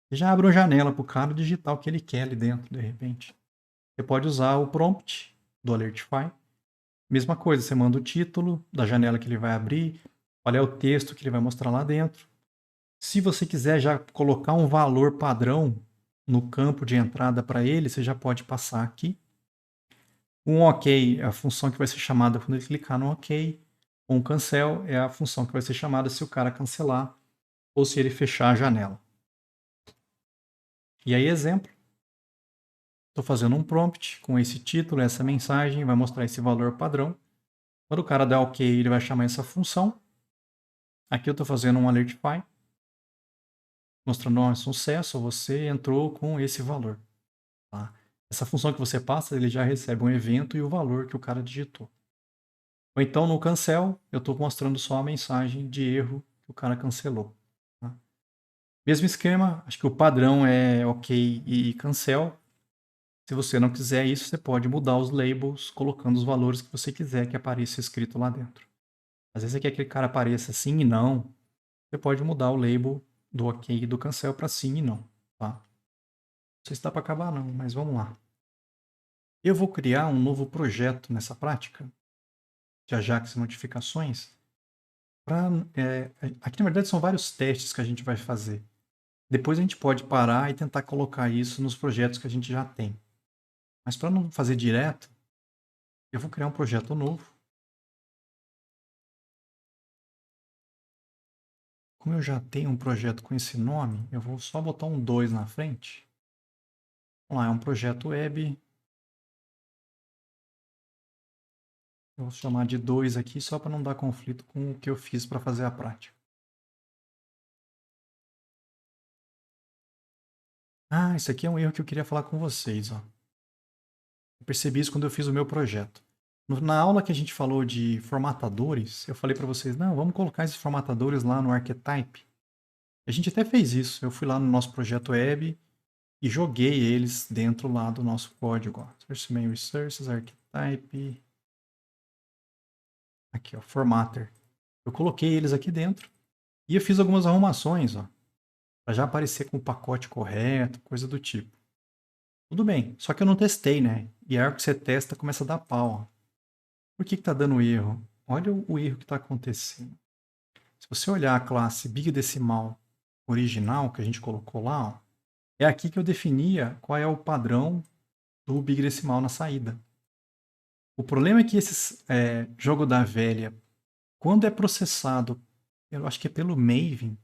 Você já abre uma janela para o cara digitar o que ele quer ali dentro, de repente. Você pode usar o prompt do Alertify. Mesma coisa, você manda o título da janela que ele vai abrir, qual é o texto que ele vai mostrar lá dentro. Se você quiser já colocar um valor padrão no campo de entrada para ele, você já pode passar aqui. Um OK é a função que vai ser chamada quando ele clicar no OK. Um cancel é a função que vai ser chamada se o cara cancelar ou se ele fechar a janela. E aí, exemplo. Estou fazendo um prompt com esse título, essa mensagem, vai mostrar esse valor padrão. Quando o cara der OK, ele vai chamar essa função. Aqui eu estou fazendo um Alertify, mostrando um sucesso, você entrou com esse valor. Tá? Essa função que você passa, ele já recebe um evento e o valor que o cara digitou. Ou então no cancel, eu estou mostrando só a mensagem de erro que o cara cancelou. Tá? Mesmo esquema, acho que o padrão é OK e cancel. Se você não quiser isso, você pode mudar os labels colocando os valores que você quiser que apareça escrito lá dentro. Às vezes você quer que aquele cara apareça sim e não. Você pode mudar o label do OK e do cancel para sim e não. Tá? Não sei se dá para acabar não, mas vamos lá. Eu vou criar um novo projeto nessa prática de Ajax Notificações. Aqui na verdade são vários testes que a gente vai fazer. Depois a gente pode parar e tentar colocar isso nos projetos que a gente já tem. Mas para não fazer direto, eu vou criar um projeto novo. Como eu já tenho um projeto com esse nome, eu vou só botar um 2 na frente. Vamos lá, é um projeto web. Eu vou chamar de 2 aqui só para não dar conflito com o que eu fiz para fazer a prática. Ah, isso aqui é um erro que eu queria falar com vocês. Ó. Eu percebi isso quando eu fiz o meu projeto. Na aula que a gente falou de formatadores, eu falei para vocês, não, vamos colocar esses formatadores lá no Archetype. A gente até fez isso. Eu fui lá no nosso projeto web e joguei eles dentro lá do nosso código. Ó. Source Main Resources, Archetype. Aqui, ó, Formatter. Eu coloquei eles aqui dentro e eu fiz algumas arrumações, ó, para já aparecer com o pacote correto, coisa do tipo. Tudo bem, só que eu não testei, né? E a hora que você testa, começa a dar pau. Ó. Por que tá dando erro? Olha o erro que está acontecendo. Se você olhar a classe Big Decimal original que a gente colocou lá, ó, é aqui que eu definia qual é o padrão do Big Decimal na saída. O problema é que esse jogo da velha, quando é processado, eu acho que é pelo Maven,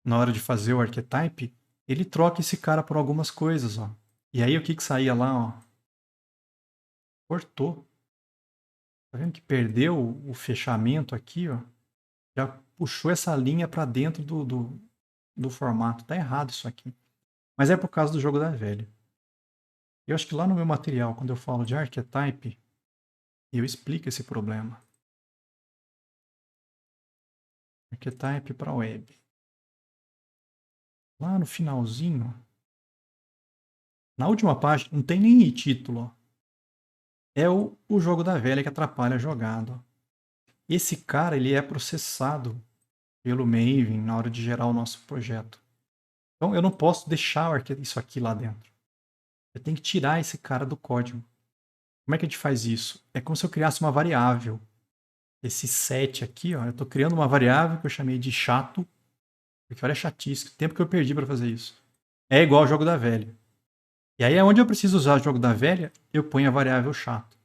na hora de fazer o archetype, ele troca esse cara por algumas coisas, ó. E aí o que saía lá, ó? Cortou. Tá vendo que perdeu o fechamento aqui, ó? Já puxou essa linha para dentro do formato. Tá errado isso aqui. Mas é por causa do jogo da velha. Eu acho que lá no meu material, quando eu falo de archetype, eu explico esse problema. Archetype para web. Lá no finalzinho, na última página, não tem nem título. Ó. É o jogo da velha que atrapalha a jogada. Ó. Esse cara ele é processado pelo Maven na hora de gerar o nosso projeto. Então eu não posso deixar isso aqui lá dentro. Eu tenho que tirar esse cara do código. Como é que a gente faz isso? É como se eu criasse uma variável. Esse set aqui, ó, eu estou criando uma variável que eu chamei de chato, porque olha chatice, o tempo que eu perdi para fazer isso. É igual ao jogo da velha. E aí é onde eu preciso usar o jogo da velha, eu ponho a variável chato.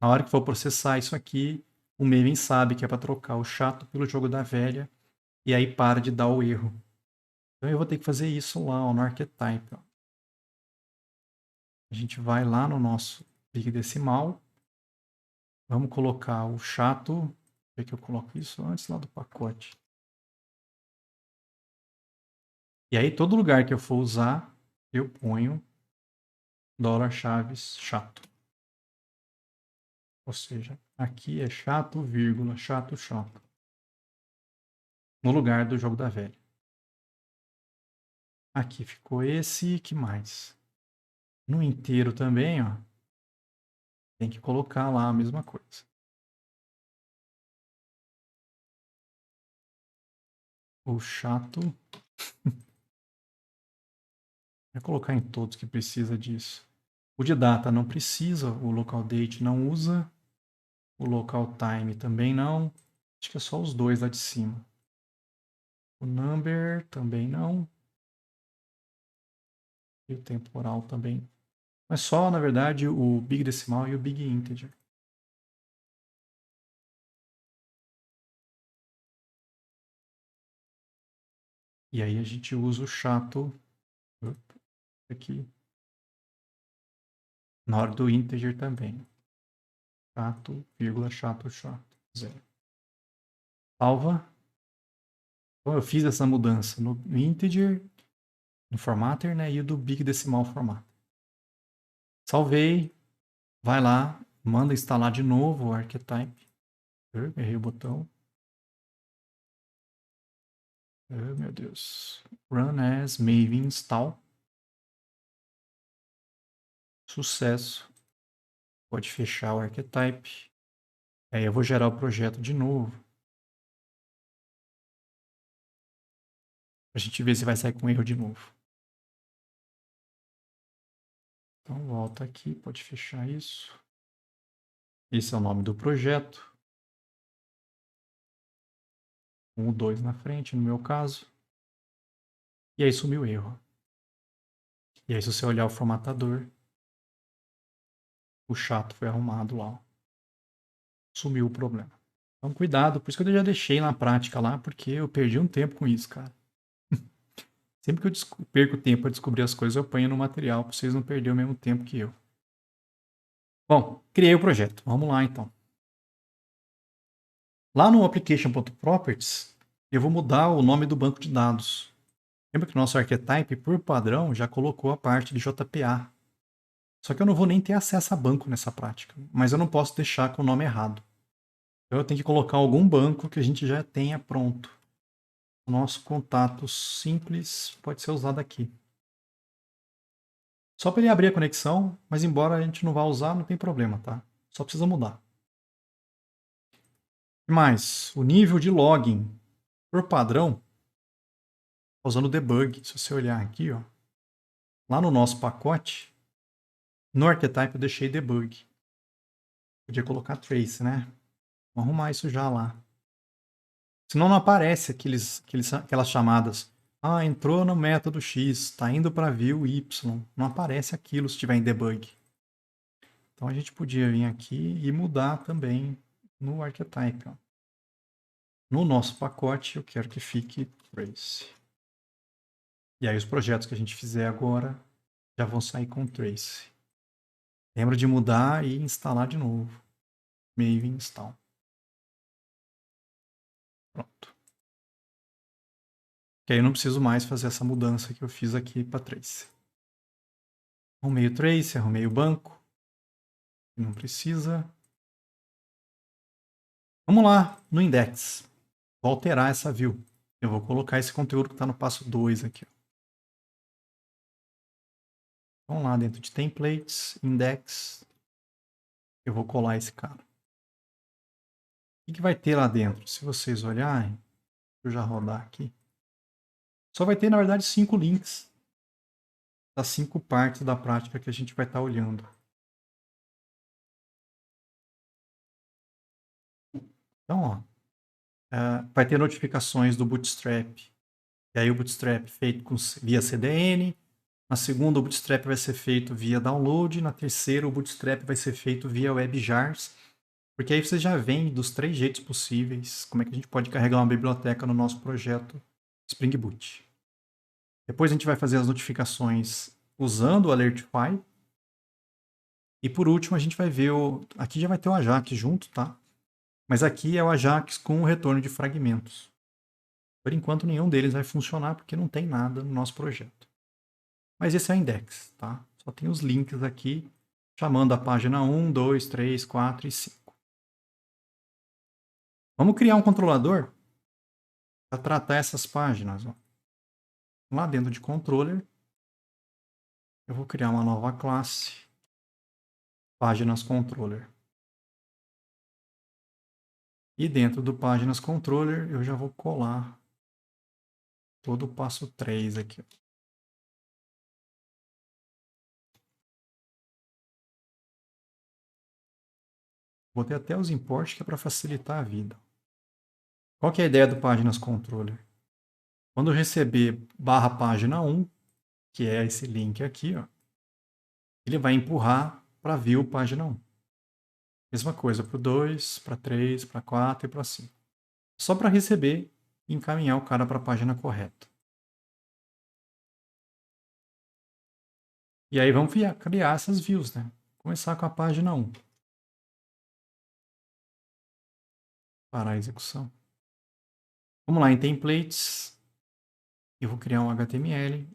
Na hora que for processar isso aqui, o Maven sabe que é para trocar o chato pelo jogo da velha, e aí para de dar o erro. Então eu vou ter que fazer isso lá ó, no Archetype. Ó. A gente vai lá no nosso Big Decimal. Vamos colocar o chato. Ver que eu coloco isso antes lá do pacote. E aí todo lugar que eu for usar, eu ponho $chaves chato. Ou seja, aqui é chato, vírgula, chato, chato. No lugar do jogo da velha. Aqui ficou esse, que mais? No inteiro também, ó. Tem que colocar lá a mesma coisa. O chato. Vou colocar em todos que precisa disso. O de data não precisa, o local date não usa, o local time também não. Acho que é só os dois lá de cima. O number também não. E o temporal também. Mas só, na verdade, o big decimal e o big integer. E aí a gente usa o chato aqui na hora do integer também. Chato, vírgula, chato, chato. Zero. Salva. Então eu fiz essa mudança no integer, no formatter, né? E o do big decimal formatter. Salvei. Vai lá, manda instalar de novo o archetype. Errei o botão. Meu Deus. Run as Maven install. Sucesso. Pode fechar o archetype. Aí eu vou gerar o projeto de novo. Pra gente ver se vai sair com erro de novo. Então volta aqui, pode fechar isso. Esse é o nome do projeto. 1, 2 na frente, no meu caso. E aí sumiu o erro. E aí se você olhar o formatador, o chato foi arrumado lá. Sumiu o problema. Então cuidado, por isso que eu já deixei na prática lá, porque eu perdi um tempo com isso, cara. Sempre que eu perco tempo para descobrir as coisas, eu ponho no material para vocês não perderem o mesmo tempo que eu. Bom, criei o projeto. Vamos lá então. Lá no application.properties, eu vou mudar o nome do banco de dados. Lembra que o nosso archetype, por padrão, já colocou a parte de JPA. Só que eu não vou nem ter acesso a banco nessa prática. Mas eu não posso deixar com o nome errado. Então eu tenho que colocar algum banco que a gente já tenha pronto. O nosso contato simples pode ser usado aqui. Só para ele abrir a conexão, mas embora a gente não vá usar, não tem problema, tá? Só precisa mudar. E mais, o nível de login, por padrão, tá usando debug. Se você olhar aqui, ó, lá no nosso pacote, no archetype eu deixei debug. Podia colocar trace, né? Vamos arrumar isso já lá. Senão não aparece aquelas chamadas. Ah, entrou no método X, está indo para view Y. Não aparece aquilo se tiver em debug. Então a gente podia vir aqui e mudar também no archetype. Ó. No nosso pacote, eu quero que fique trace. E aí os projetos que a gente fizer agora já vão sair com trace. Lembra de mudar e instalar de novo. Maven install. Pronto. Que aí eu não preciso mais fazer essa mudança que eu fiz aqui para trace. Arrumei o trace, arrumei o banco. Não precisa. Vamos lá no index. Vou alterar essa view. Eu vou colocar esse conteúdo que está no passo 2 aqui. Vamos lá dentro de templates, index. Eu vou colar esse cara. O que vai ter lá dentro? Se vocês olharem, deixa eu já rodar aqui. Só vai ter, na verdade, 5 links das 5 partes da prática que a gente vai estar olhando. Então, ó, vai ter notificações do Bootstrap. E aí o Bootstrap feito via CDN. Na segunda, o Bootstrap vai ser feito via download. Na terceira, o Bootstrap vai ser feito via WebJars. Porque aí você já vem dos 3 jeitos possíveis como é que a gente pode carregar uma biblioteca no nosso projeto Spring Boot. Depois a gente vai fazer as notificações usando o Alertify. E por último a gente vai ver aqui já vai ter o Ajax junto, tá? Mas aqui é o Ajax com o retorno de fragmentos. Por enquanto nenhum deles vai funcionar porque não tem nada no nosso projeto. Mas esse é o index, tá? Só tem os links aqui chamando a página 1, 2, 3, 4 e 5. Vamos criar um controlador para tratar essas páginas. Ó. Lá dentro de controller, eu vou criar uma nova classe, páginas controller. E dentro do páginas controller, eu já vou colar todo o passo 3 aqui. Ó. Botei até os imports que é para facilitar a vida. Qual que é a ideia do Páginas Controller? Quando eu receber barra página 1, que é esse link aqui, ó, ele vai empurrar para view página 1. Mesma coisa para o 2, para 3, para 4 e para 5. Só para receber e encaminhar o cara para a página correta. E aí vamos criar essas views, né? Começar com a página 1. Parar a execução. Vamos lá em templates. Eu vou criar um HTML.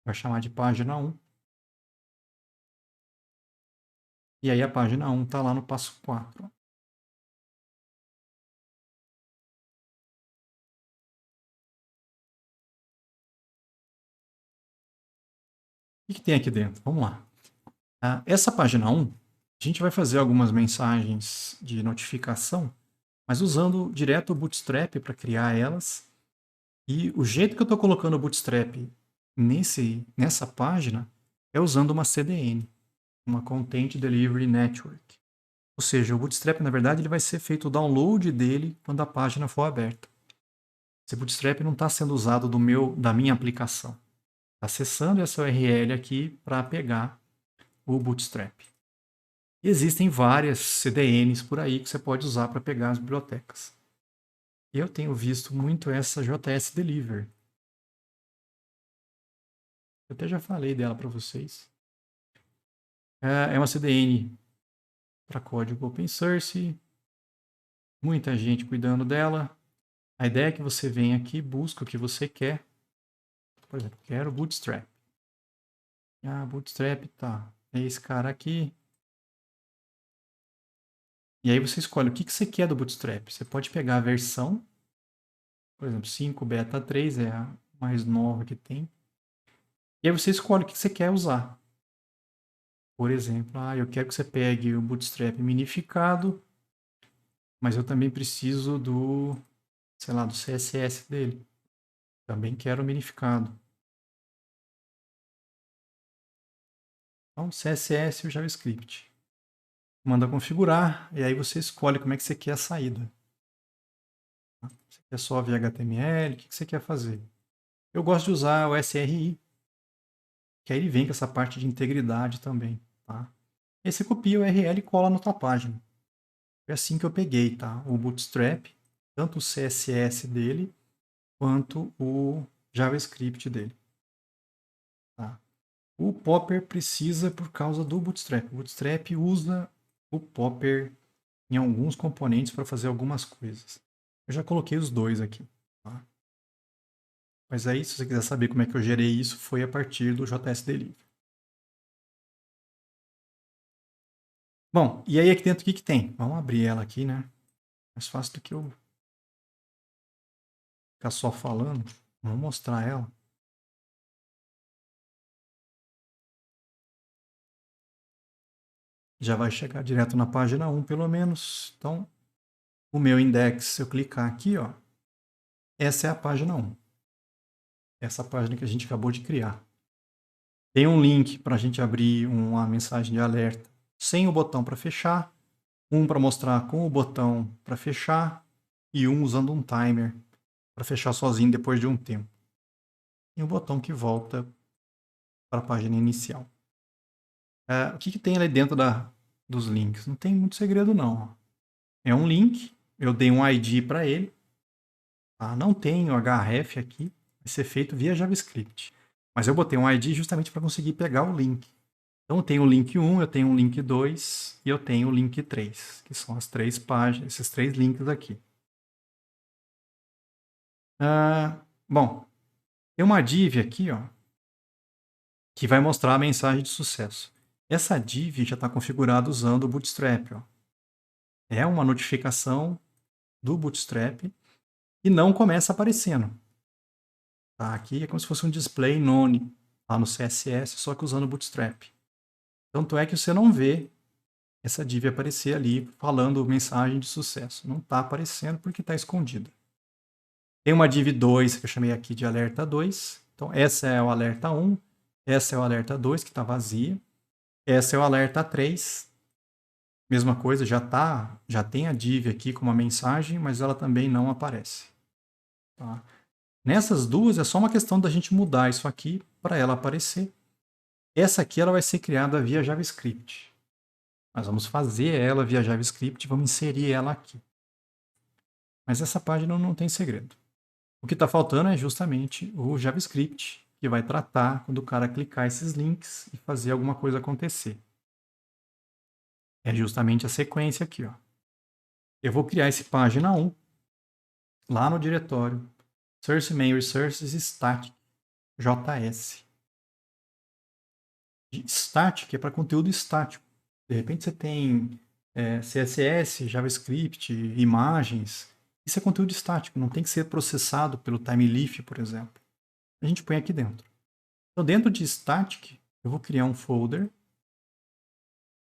Vai chamar de página 1. E aí a página 1 está lá no passo 4. O que tem aqui dentro? Vamos lá. Essa página 1, a gente vai fazer algumas mensagens de notificação, mas usando direto o Bootstrap para criar elas. E o jeito que eu estou colocando o Bootstrap nessa página é usando uma CDN, uma Content Delivery Network. Ou seja, o Bootstrap, na verdade, ele vai ser feito o download dele quando a página for aberta. Esse Bootstrap não está sendo usado da minha aplicação. Está acessando essa URL aqui para pegar o Bootstrap. E existem várias CDNs por aí que você pode usar para pegar as bibliotecas. Eu tenho visto muito essa JS Deliver. Eu até já falei dela para vocês. É uma CDN para código open source. Muita gente cuidando dela. A ideia é que você venha aqui, busca o que você quer. Por exemplo, quero Bootstrap. Bootstrap tá. É esse cara aqui. E aí você escolhe o que você quer do Bootstrap. Você pode pegar a versão. Por exemplo, 5 beta 3 é a mais nova que tem. E aí você escolhe o que você quer usar. Por exemplo, eu quero que você pegue o Bootstrap minificado, mas eu também preciso do CSS dele. Também quero minificado. Então, CSS e o JavaScript. Manda configurar, e aí você escolhe como é que você quer a saída. Você quer só via HTML? O que você quer fazer? Eu gosto de usar o SRI, que aí ele vem com essa parte de integridade também. Tá? E aí você copia o URL e cola na tua página. Foi assim que eu peguei, tá? O Bootstrap, tanto o CSS dele, quanto o JavaScript dele. Tá? O Popper precisa por causa do Bootstrap. O Bootstrap usa o Popper em alguns componentes para fazer algumas coisas. Eu já coloquei os dois aqui. Tá? Mas aí, se você quiser saber como é que eu gerei isso, foi a partir do JS Delivery. Bom, e aí aqui dentro o que tem? Vamos abrir ela aqui, né? Mais fácil do que eu ficar só falando. Vamos mostrar ela. Já vai chegar direto na página 1, pelo menos. Então, o meu index, se eu clicar aqui, ó, essa é a página 1. Essa página que a gente acabou de criar. Tem um link para a gente abrir uma mensagem de alerta sem o botão para fechar, um para mostrar com o botão para fechar e um usando um timer para fechar sozinho depois de um tempo. E o botão que volta para a página inicial. O que tem ali dentro dos links? Não tem muito segredo não. É um link, eu dei um ID para ele. Tá? Não tem o href aqui, vai ser feito via JavaScript. Mas eu botei um ID justamente para conseguir pegar o link. Então eu tenho o link 1, eu tenho o link 2 e eu tenho o link 3, que são as 3 páginas, esses 3 links aqui. Bom, tem uma div aqui, ó, que vai mostrar a mensagem de sucesso. Essa div já está configurada usando o Bootstrap. Ó. É uma notificação do Bootstrap e não começa aparecendo. Tá? Aqui é como se fosse um display none lá no CSS, só que usando o Bootstrap. Tanto é que você não vê essa div aparecer ali falando mensagem de sucesso. Não está aparecendo porque está escondida. Tem uma div 2 que eu chamei aqui de alerta 2. Então, essa é o alerta 1. Essa é o alerta 2, que está vazia. Essa é o alerta 3. Mesma coisa, já tem a div aqui com uma mensagem, mas ela também não aparece. Tá? Nessas duas, é só uma questão da gente mudar isso aqui para ela aparecer. Essa aqui ela vai ser criada via JavaScript. Nós vamos fazer ela via JavaScript e vamos inserir ela aqui. Mas essa página não tem segredo. O que está faltando é justamente o JavaScript, que vai tratar quando o cara clicar esses links e fazer alguma coisa acontecer. É justamente a sequência aqui. Ó. Eu vou criar esse página 1 lá no diretório Source Main Resources Static, JS. Static é para conteúdo estático. De repente você tem CSS, JavaScript, imagens. Isso é conteúdo estático, não tem que ser processado pelo TimeLeaf, por exemplo. A gente põe aqui dentro. Então, dentro de static, eu vou criar um folder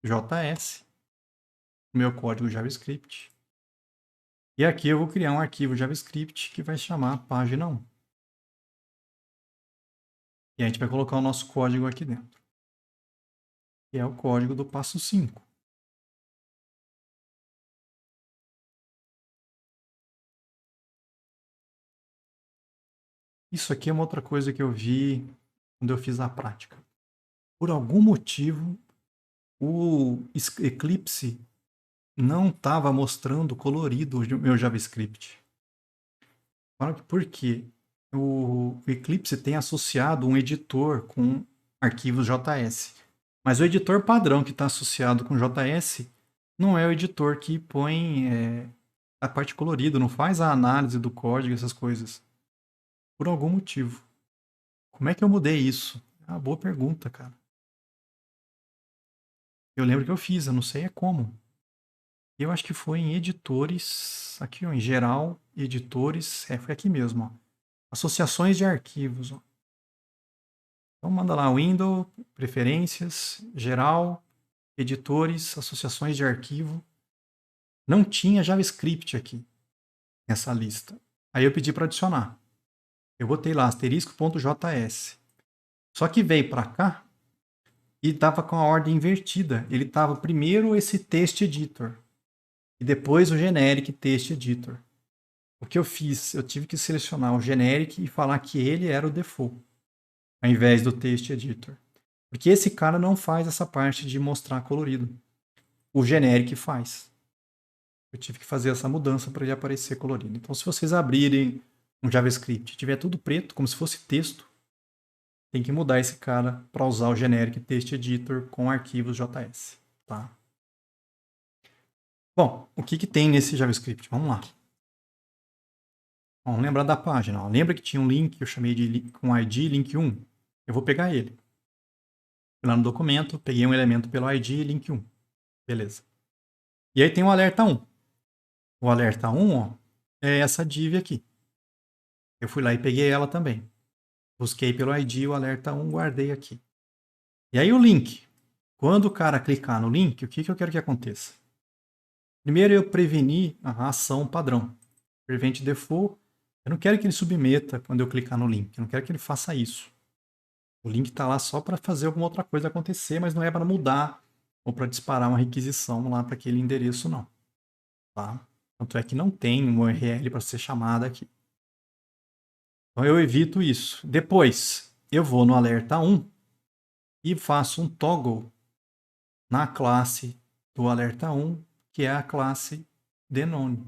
JS, meu código JavaScript. E aqui eu vou criar um arquivo JavaScript que vai chamar página 1. E a gente vai colocar o nosso código aqui dentro. Que é o código do passo 5. Isso aqui é uma outra coisa que eu vi quando eu fiz a prática. Por algum motivo, o Eclipse não estava mostrando colorido o meu JavaScript. Por quê? O Eclipse tem associado um editor com arquivos JS. Mas o editor padrão que está associado com JS não é o editor que põe a parte colorida, não faz a análise do código, essas coisas. Por algum motivo. Como é que eu mudei isso? É uma boa pergunta, cara. Eu lembro que eu fiz, eu não sei como. Eu acho que foi em editores, aqui ó, em geral, editores, foi aqui mesmo, ó. Associações de arquivos, ó. Então manda lá Windows, preferências, geral, editores, associações de arquivo. Não tinha JavaScript aqui nessa lista. Aí eu pedi para adicionar. Eu botei lá asterisco.js. Só que veio para cá e estava com a ordem invertida. Ele estava primeiro esse text editor e depois o generic text editor. O que eu fiz? Eu tive que selecionar o generic e falar que ele era o default, ao invés do text editor. Porque esse cara não faz essa parte de mostrar colorido. O generic faz. Eu tive que fazer essa mudança para ele aparecer colorido. Então, se vocês abrirem um JavaScript e tiver tudo preto, como se fosse texto, tem que mudar esse cara para usar o generic text editor com arquivos JS. Tá? Bom, o que tem nesse JavaScript? Vamos lá. Vamos lembrar da página. Ó. Lembra que tinha um link que eu chamei de com ID link 1? Eu vou pegar ele. Fui lá no documento, peguei um elemento pelo ID link 1. Beleza. E aí tem o alerta 1. O alerta 1 ó, é essa div aqui. Eu fui lá e peguei ela também. Busquei pelo ID o alerta 1, guardei aqui. E aí o link. Quando o cara clicar no link, o que eu quero que aconteça? Primeiro eu preveni a ação padrão. Prevent default. Eu não quero que ele submeta quando eu clicar no link. Eu não quero que ele faça isso. O link está lá só para fazer alguma outra coisa acontecer, mas não é para mudar ou para disparar uma requisição lá para aquele endereço, não. Tá? Tanto é que não tem um URL para ser chamada aqui. Então eu evito isso. Depois, eu vou no alerta 1 e faço um toggle na classe do alerta 1, que é a classe Denone.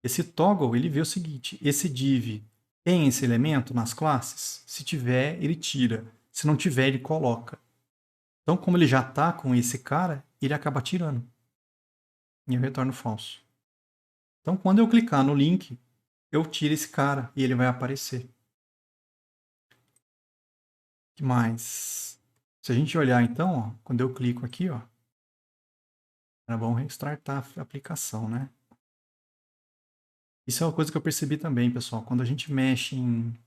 Esse toggle, ele vê o seguinte, esse div tem esse elemento nas classes? Se tiver, ele tira. Se não tiver, ele coloca. Então, como ele já está com esse cara, ele acaba tirando. E eu retorno falso. Então, quando eu clicar no link, eu tiro esse cara e ele vai aparecer. O que mais? Se a gente olhar então, ó, quando eu clico aqui, ó, era bom restartar a aplicação, né? Isso é uma coisa que eu percebi também, pessoal. Quando a gente mexe em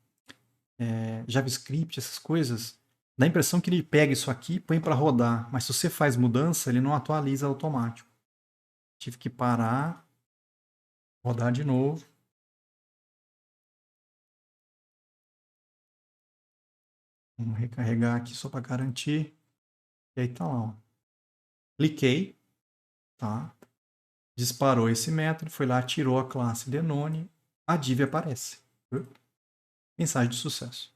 JavaScript, essas coisas, dá a impressão que ele pega isso aqui e põe para rodar. Mas se você faz mudança, ele não atualiza automático. Tive que parar, rodar de novo. Vamos recarregar aqui só para garantir. E aí tá lá, ó. Cliquei, tá? Disparou esse método, foi lá, tirou a classe Denone, a div aparece. Viu? Mensagem de sucesso.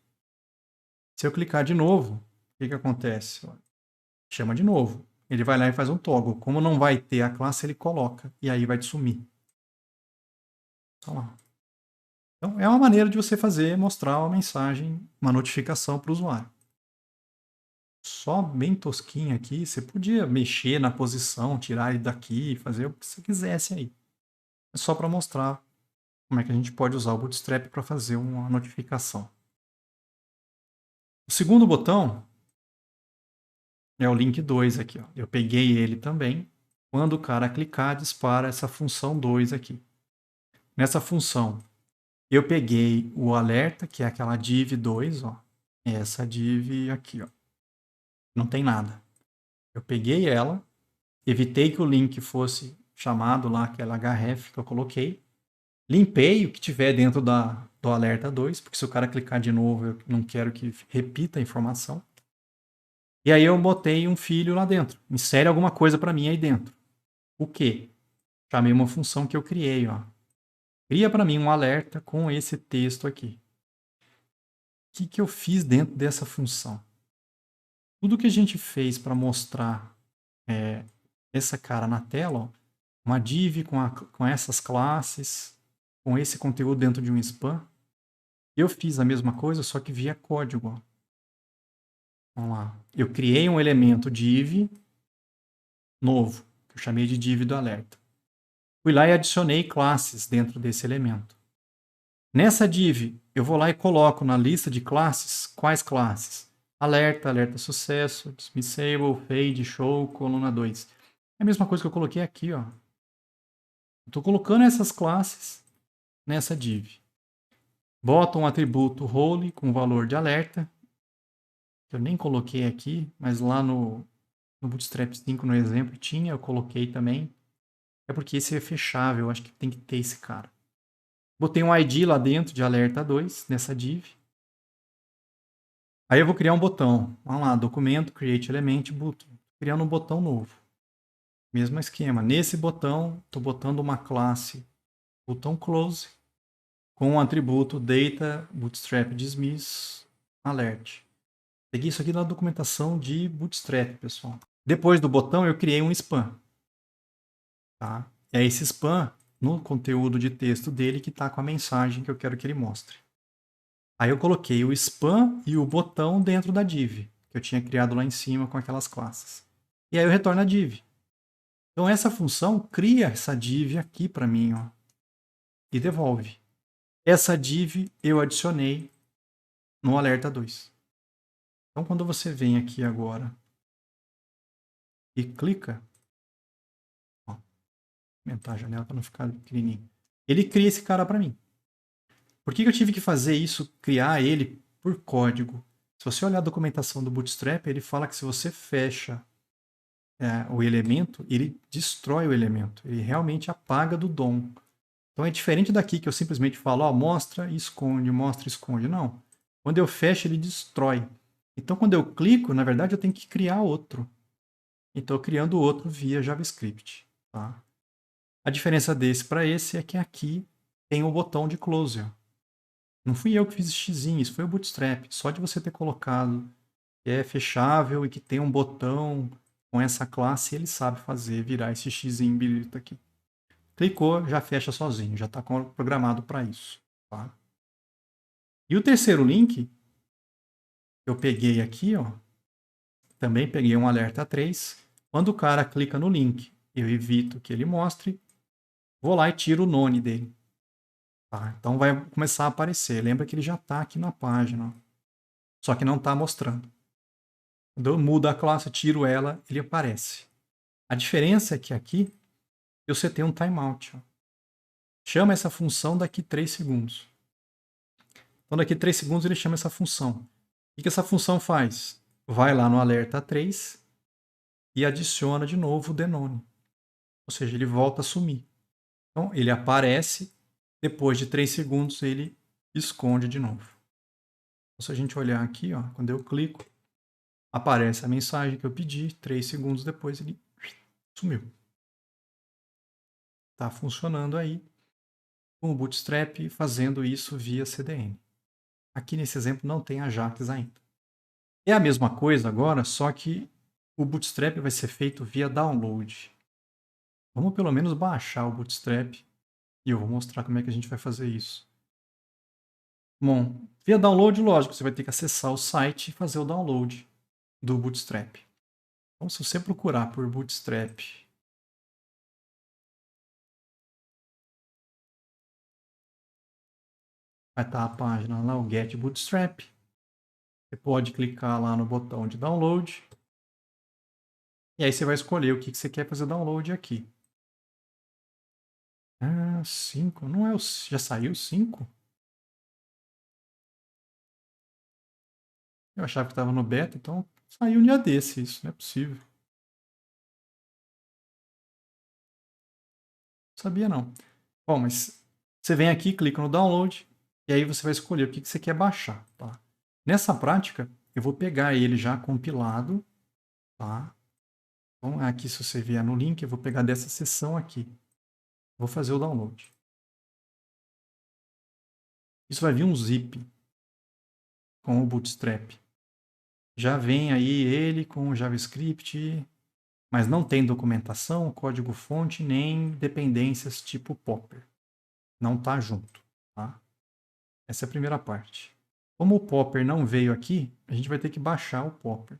Se eu clicar de novo, o que acontece? Chama de novo. Ele vai lá e faz um toggle. Como não vai ter a classe, ele coloca. E aí vai sumir. Olha lá. Então, é uma maneira de você fazer, mostrar uma mensagem, uma notificação para o usuário. Só bem tosquinho aqui, você podia mexer na posição, tirar ele daqui, fazer o que você quisesse aí. É só para mostrar como é que a gente pode usar o Bootstrap para fazer uma notificação. O segundo botão é o link 2 aqui. Ó. Eu peguei ele também. Quando o cara clicar, dispara essa função 2 aqui. Nessa função, eu peguei o alerta, que é aquela div 2, ó. Essa div aqui, ó. Não tem nada. Eu peguei ela, evitei que o link fosse chamado lá, aquela href que eu coloquei. Limpei o que tiver dentro do alerta 2, porque se o cara clicar de novo, eu não quero que repita a informação. E aí eu botei um filho lá dentro. Insere alguma coisa para mim aí dentro. O quê? Chamei uma função que eu criei, ó. Cria para mim um alerta com esse texto aqui. O que eu fiz dentro dessa função? Tudo que a gente fez para mostrar essa cara na tela, ó, uma div com essas classes, com esse conteúdo dentro de um span, eu fiz a mesma coisa, só que via código. Ó. Vamos lá. Eu criei um elemento div novo, que eu chamei de div do alerta. Fui lá e adicionei classes dentro desse elemento. Nessa div, eu vou lá e coloco na lista de classes, quais classes? Alerta, alerta sucesso, dismissible, fade, show, coluna 2. É a mesma coisa que eu coloquei aqui, ó. Estou colocando essas classes nessa div. Boto um atributo role com valor de alerta, que eu nem coloquei aqui, mas lá no Bootstrap 5, no exemplo, tinha, eu coloquei também. É porque esse é fechável, acho que tem que ter esse cara. Botei um ID lá dentro de alerta 2, nessa div. Aí eu vou criar um botão. Vamos lá, documento, create element, button. Criando um botão novo. Mesmo esquema. Nesse botão, estou botando uma classe botão close com o atributo data bootstrap dismiss alert. Peguei isso aqui na documentação de Bootstrap, pessoal. Depois do botão, eu criei um spam. Tá? É esse spam no conteúdo de texto dele que está com a mensagem que eu quero que ele mostre. Aí eu coloquei o spam e o botão dentro da div, que eu tinha criado lá em cima com aquelas classes. E aí eu retorno a div. Então essa função cria essa div aqui para mim, ó, e devolve. Essa div eu adicionei no alerta 2. Então quando você vem aqui agora e clica, ó, aumentar a janela para não ficar pequenininho. Ele cria esse cara para mim. Por que eu tive que fazer isso, criar ele por código? Se você olhar a documentação do Bootstrap, ele fala que se você fecha o elemento, ele destrói o elemento. Ele realmente apaga do DOM. Então é diferente daqui que eu simplesmente falo, ó, mostra e esconde, mostra e esconde. Não. Quando eu fecho, ele destrói. Então quando eu clico, na verdade eu tenho que criar outro. Então criando outro via JavaScript. Tá? A diferença desse para esse é que aqui tem o botão de close. Não fui eu que fiz esse xizinho, isso foi o Bootstrap. Só de você ter colocado que é fechável e que tem um botão com essa classe, ele sabe fazer, virar esse xizinho birita aqui. Clicou, já fecha sozinho, já está programado para isso. Tá? E o terceiro link, eu peguei aqui, ó, também peguei um alerta 3. Quando o cara clica no link, eu evito que ele mostre, vou lá e tiro o nome dele. Tá? Então vai começar a aparecer. Lembra que ele já está aqui na página, ó. Só que não está mostrando. Quando eu mudo a classe, tiro ela, ele aparece. A diferença é que aqui eu setei um timeout. Ó. Chama essa função daqui 3 segundos. Então, daqui 3 segundos ele chama essa função. O que essa função faz? Vai lá no alerta 3 e adiciona de novo o denone. Ou seja, ele volta a sumir. Então, ele aparece, depois de 3 segundos ele esconde de novo. Se a gente olhar aqui, ó, quando eu clico, aparece a mensagem que eu pedi, 3 segundos depois ele sumiu. Está funcionando aí com o Bootstrap fazendo isso via CDN. Aqui nesse exemplo não tem Ajax ainda. É a mesma coisa agora, só que o Bootstrap vai ser feito via download. Vamos pelo menos baixar o Bootstrap e eu vou mostrar como é que a gente vai fazer isso. Bom, via download, lógico, você vai ter que acessar o site e fazer o download do Bootstrap. Então, se você procurar por Bootstrap, vai estar a página lá, o Get Bootstrap. Você pode clicar lá no botão de download. E aí você vai escolher o que você quer fazer download aqui. Ah, 5. Não é o... Já saiu 5? Eu achava que estava no beta, então saiu um dia desse isso. Não é possível. Não sabia não. Bom, mas você vem aqui, clica no download. E aí você vai escolher o que você quer baixar. Tá? Nessa prática, eu vou pegar ele já compilado. Tá? Então, aqui, se você vier no link, eu vou pegar dessa seção aqui. Vou fazer o download. Isso vai vir um zip com o Bootstrap. Já vem aí ele com o JavaScript, mas não tem documentação, código-fonte, nem dependências tipo Popper. Não está junto. Tá? Essa é a primeira parte. Como o Popper não veio aqui, a gente vai ter que baixar o Popper.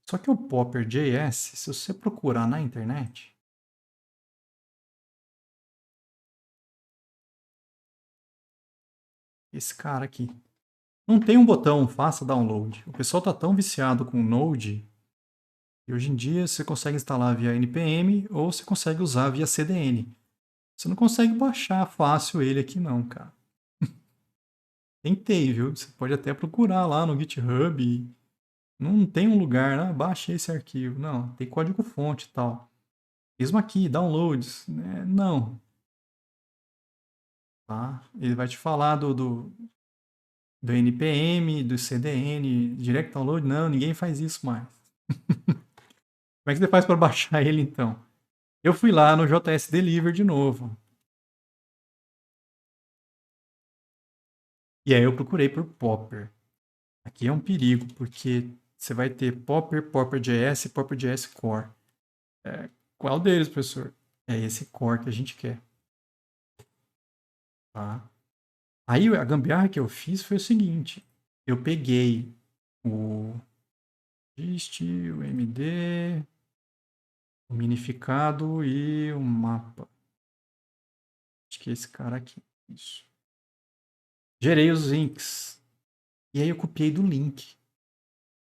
Só que o Popper.js, se você procurar na internet, esse cara aqui, não tem um botão faça download. O pessoal está tão viciado com o Node e hoje em dia você consegue instalar via npm ou você consegue usar via CDN. Você não consegue baixar fácil ele aqui não, cara. Tentei, viu? Você pode até procurar lá no GitHub. Não tem um lugar, né? Baixa esse arquivo. Não, tem código-fonte e tal. Mesmo aqui, downloads. Né? Não. Tá? Ele vai te falar do NPM, do CDN, Direct Download. Não, ninguém faz isso mais. Como é que você faz para baixar ele então? Eu fui lá no JS Deliver de novo. E aí eu procurei por Popper. Aqui é um perigo, porque você vai ter Popper, Popper.js e Popper.js Core. Qual deles, professor? É esse core que a gente quer. Tá? Aí a gambiarra que eu fiz foi o seguinte. Eu peguei o gist, o MD, o minificado e o mapa. Acho que é esse cara aqui. Isso. Gerei os links. E aí eu copiei do link.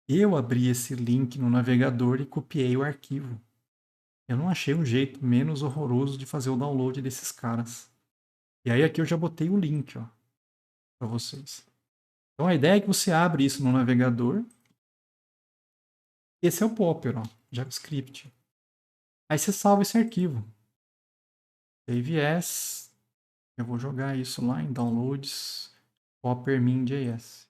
Eu abri esse link no navegador e copiei o arquivo. Eu não achei um jeito menos horroroso de fazer o download desses caras. E aí aqui eu já botei o link, ó, para vocês. Então a ideia é que você abre isso no navegador. Esse é o Popper, ó, JavaScript. Aí você salva esse arquivo. Save as. Eu vou jogar isso lá em downloads poppermin.js.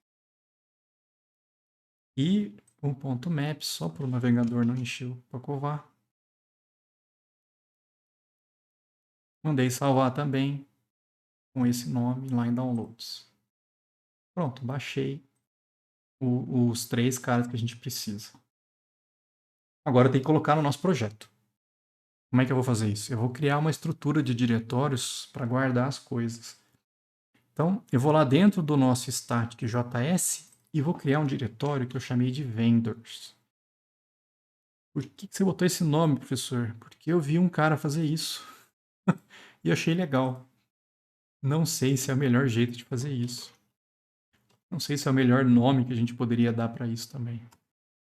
E um ponto .map só para o navegador não encher o Pacovar. Mandei salvar também com esse nome lá em downloads. Pronto, baixei os 3 caras que a gente precisa. Agora tem que colocar no nosso projeto. Como é que eu vou fazer isso? Eu vou criar uma estrutura de diretórios para guardar as coisas. Então, eu vou lá dentro do nosso static.js e vou criar um diretório que eu chamei de vendors. Por que você botou esse nome, professor? Porque eu vi um cara fazer isso e achei legal. Não sei se é o melhor jeito de fazer isso. Não sei se é o melhor nome que a gente poderia dar para isso também.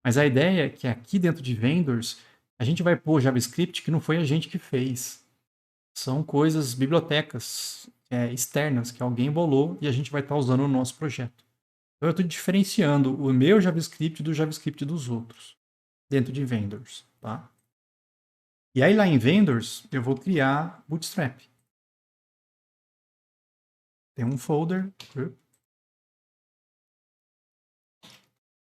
Mas a ideia é que aqui dentro de vendors, a gente vai pôr JavaScript que não foi a gente que fez. São coisas, bibliotecas externas que alguém bolou e a gente vai estar usando no nosso projeto. Então eu estou diferenciando o meu JavaScript do JavaScript dos outros dentro de vendors. Tá? E aí lá em vendors eu vou criar Bootstrap. Tem um folder.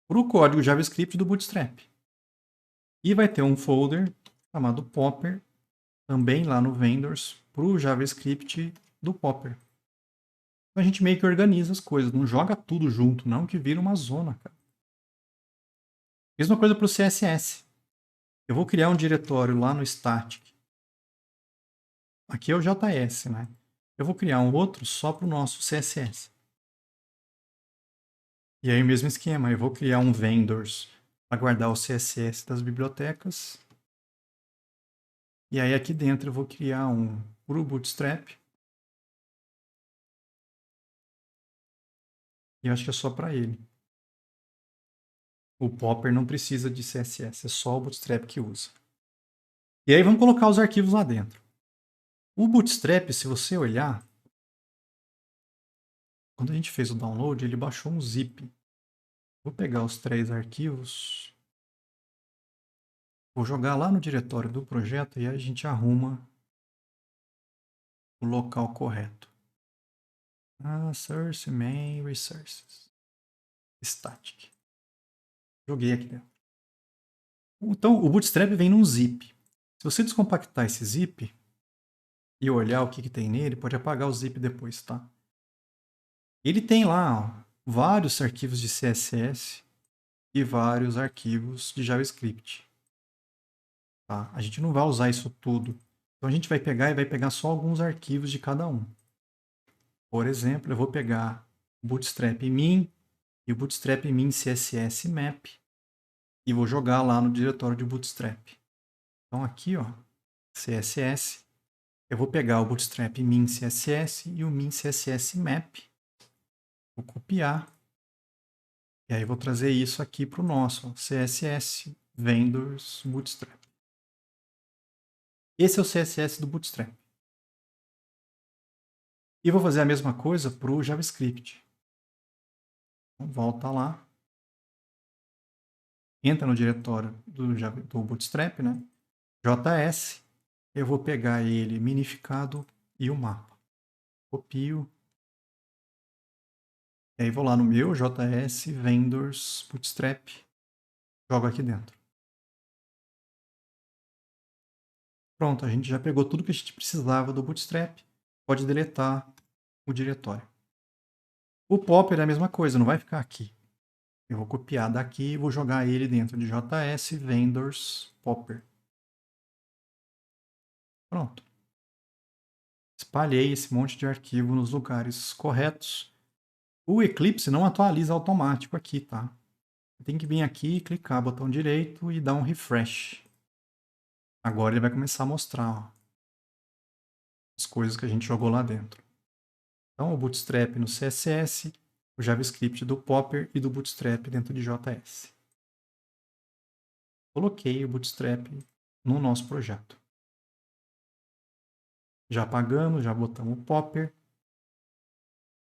para o código JavaScript do Bootstrap. E vai ter um folder chamado Popper, também lá no Vendors, para o JavaScript do Popper. Então a gente meio que organiza as coisas, não joga tudo junto, não, que vira uma zona, cara. Mesma coisa para o CSS. Eu vou criar um diretório lá no static. Aqui é o JS, né? Eu vou criar um outro só para o nosso CSS. E aí o mesmo esquema, eu vou criar um vendors para guardar o CSS das bibliotecas. E aí aqui dentro eu vou criar um para o Bootstrap. E eu acho que é só para ele. O Popper não precisa de CSS, é só o Bootstrap que usa. E aí vamos colocar os arquivos lá dentro. O Bootstrap, se você olhar, quando a gente fez o download, ele baixou um zip. Vou pegar os 3 arquivos, vou jogar lá no diretório do projeto e aí a gente arruma o local correto. Source, main, resources, static. Joguei aqui dentro. Então, o Bootstrap vem num zip. Se você descompactar esse zip e olhar o que tem nele, pode apagar o zip depois, tá? Ele tem lá vários arquivos de CSS e vários arquivos de JavaScript. Tá? A gente não vai usar isso tudo. Então a gente vai pegar e vai pegar só alguns arquivos de cada um. Por exemplo, eu vou pegar o Bootstrap min e o Bootstrap min CSS map e vou jogar lá no diretório de Bootstrap. Então aqui, ó, CSS, eu vou pegar o Bootstrap min CSS e o min CSS map. Vou copiar. E aí vou trazer isso aqui para o nosso ó, CSS Vendors Bootstrap. Esse é o CSS do Bootstrap. E vou fazer a mesma coisa para o JavaScript. Então, volta lá. Entra no diretório do Bootstrap, né? JS. Eu vou pegar ele minificado e o mapa. Copio. E aí vou lá no meu JS Vendors Bootstrap. Jogo aqui dentro. Pronto, a gente já pegou tudo que a gente precisava do Bootstrap. Pode deletar o diretório. O Popper é a mesma coisa, não vai ficar aqui. Eu vou copiar daqui e vou jogar ele dentro de JS Vendors Popper. Pronto. Espalhei esse monte de arquivo nos lugares corretos. O Eclipse não atualiza automático aqui, tá? Tem que vir aqui, clicar botão direito e dar um refresh. Agora ele vai começar a mostrar ó, as coisas que a gente jogou lá dentro. Então, o Bootstrap no CSS, o JavaScript do Popper e do Bootstrap dentro de JS. Coloquei o Bootstrap no nosso projeto. Já apagamos, já botamos o Popper.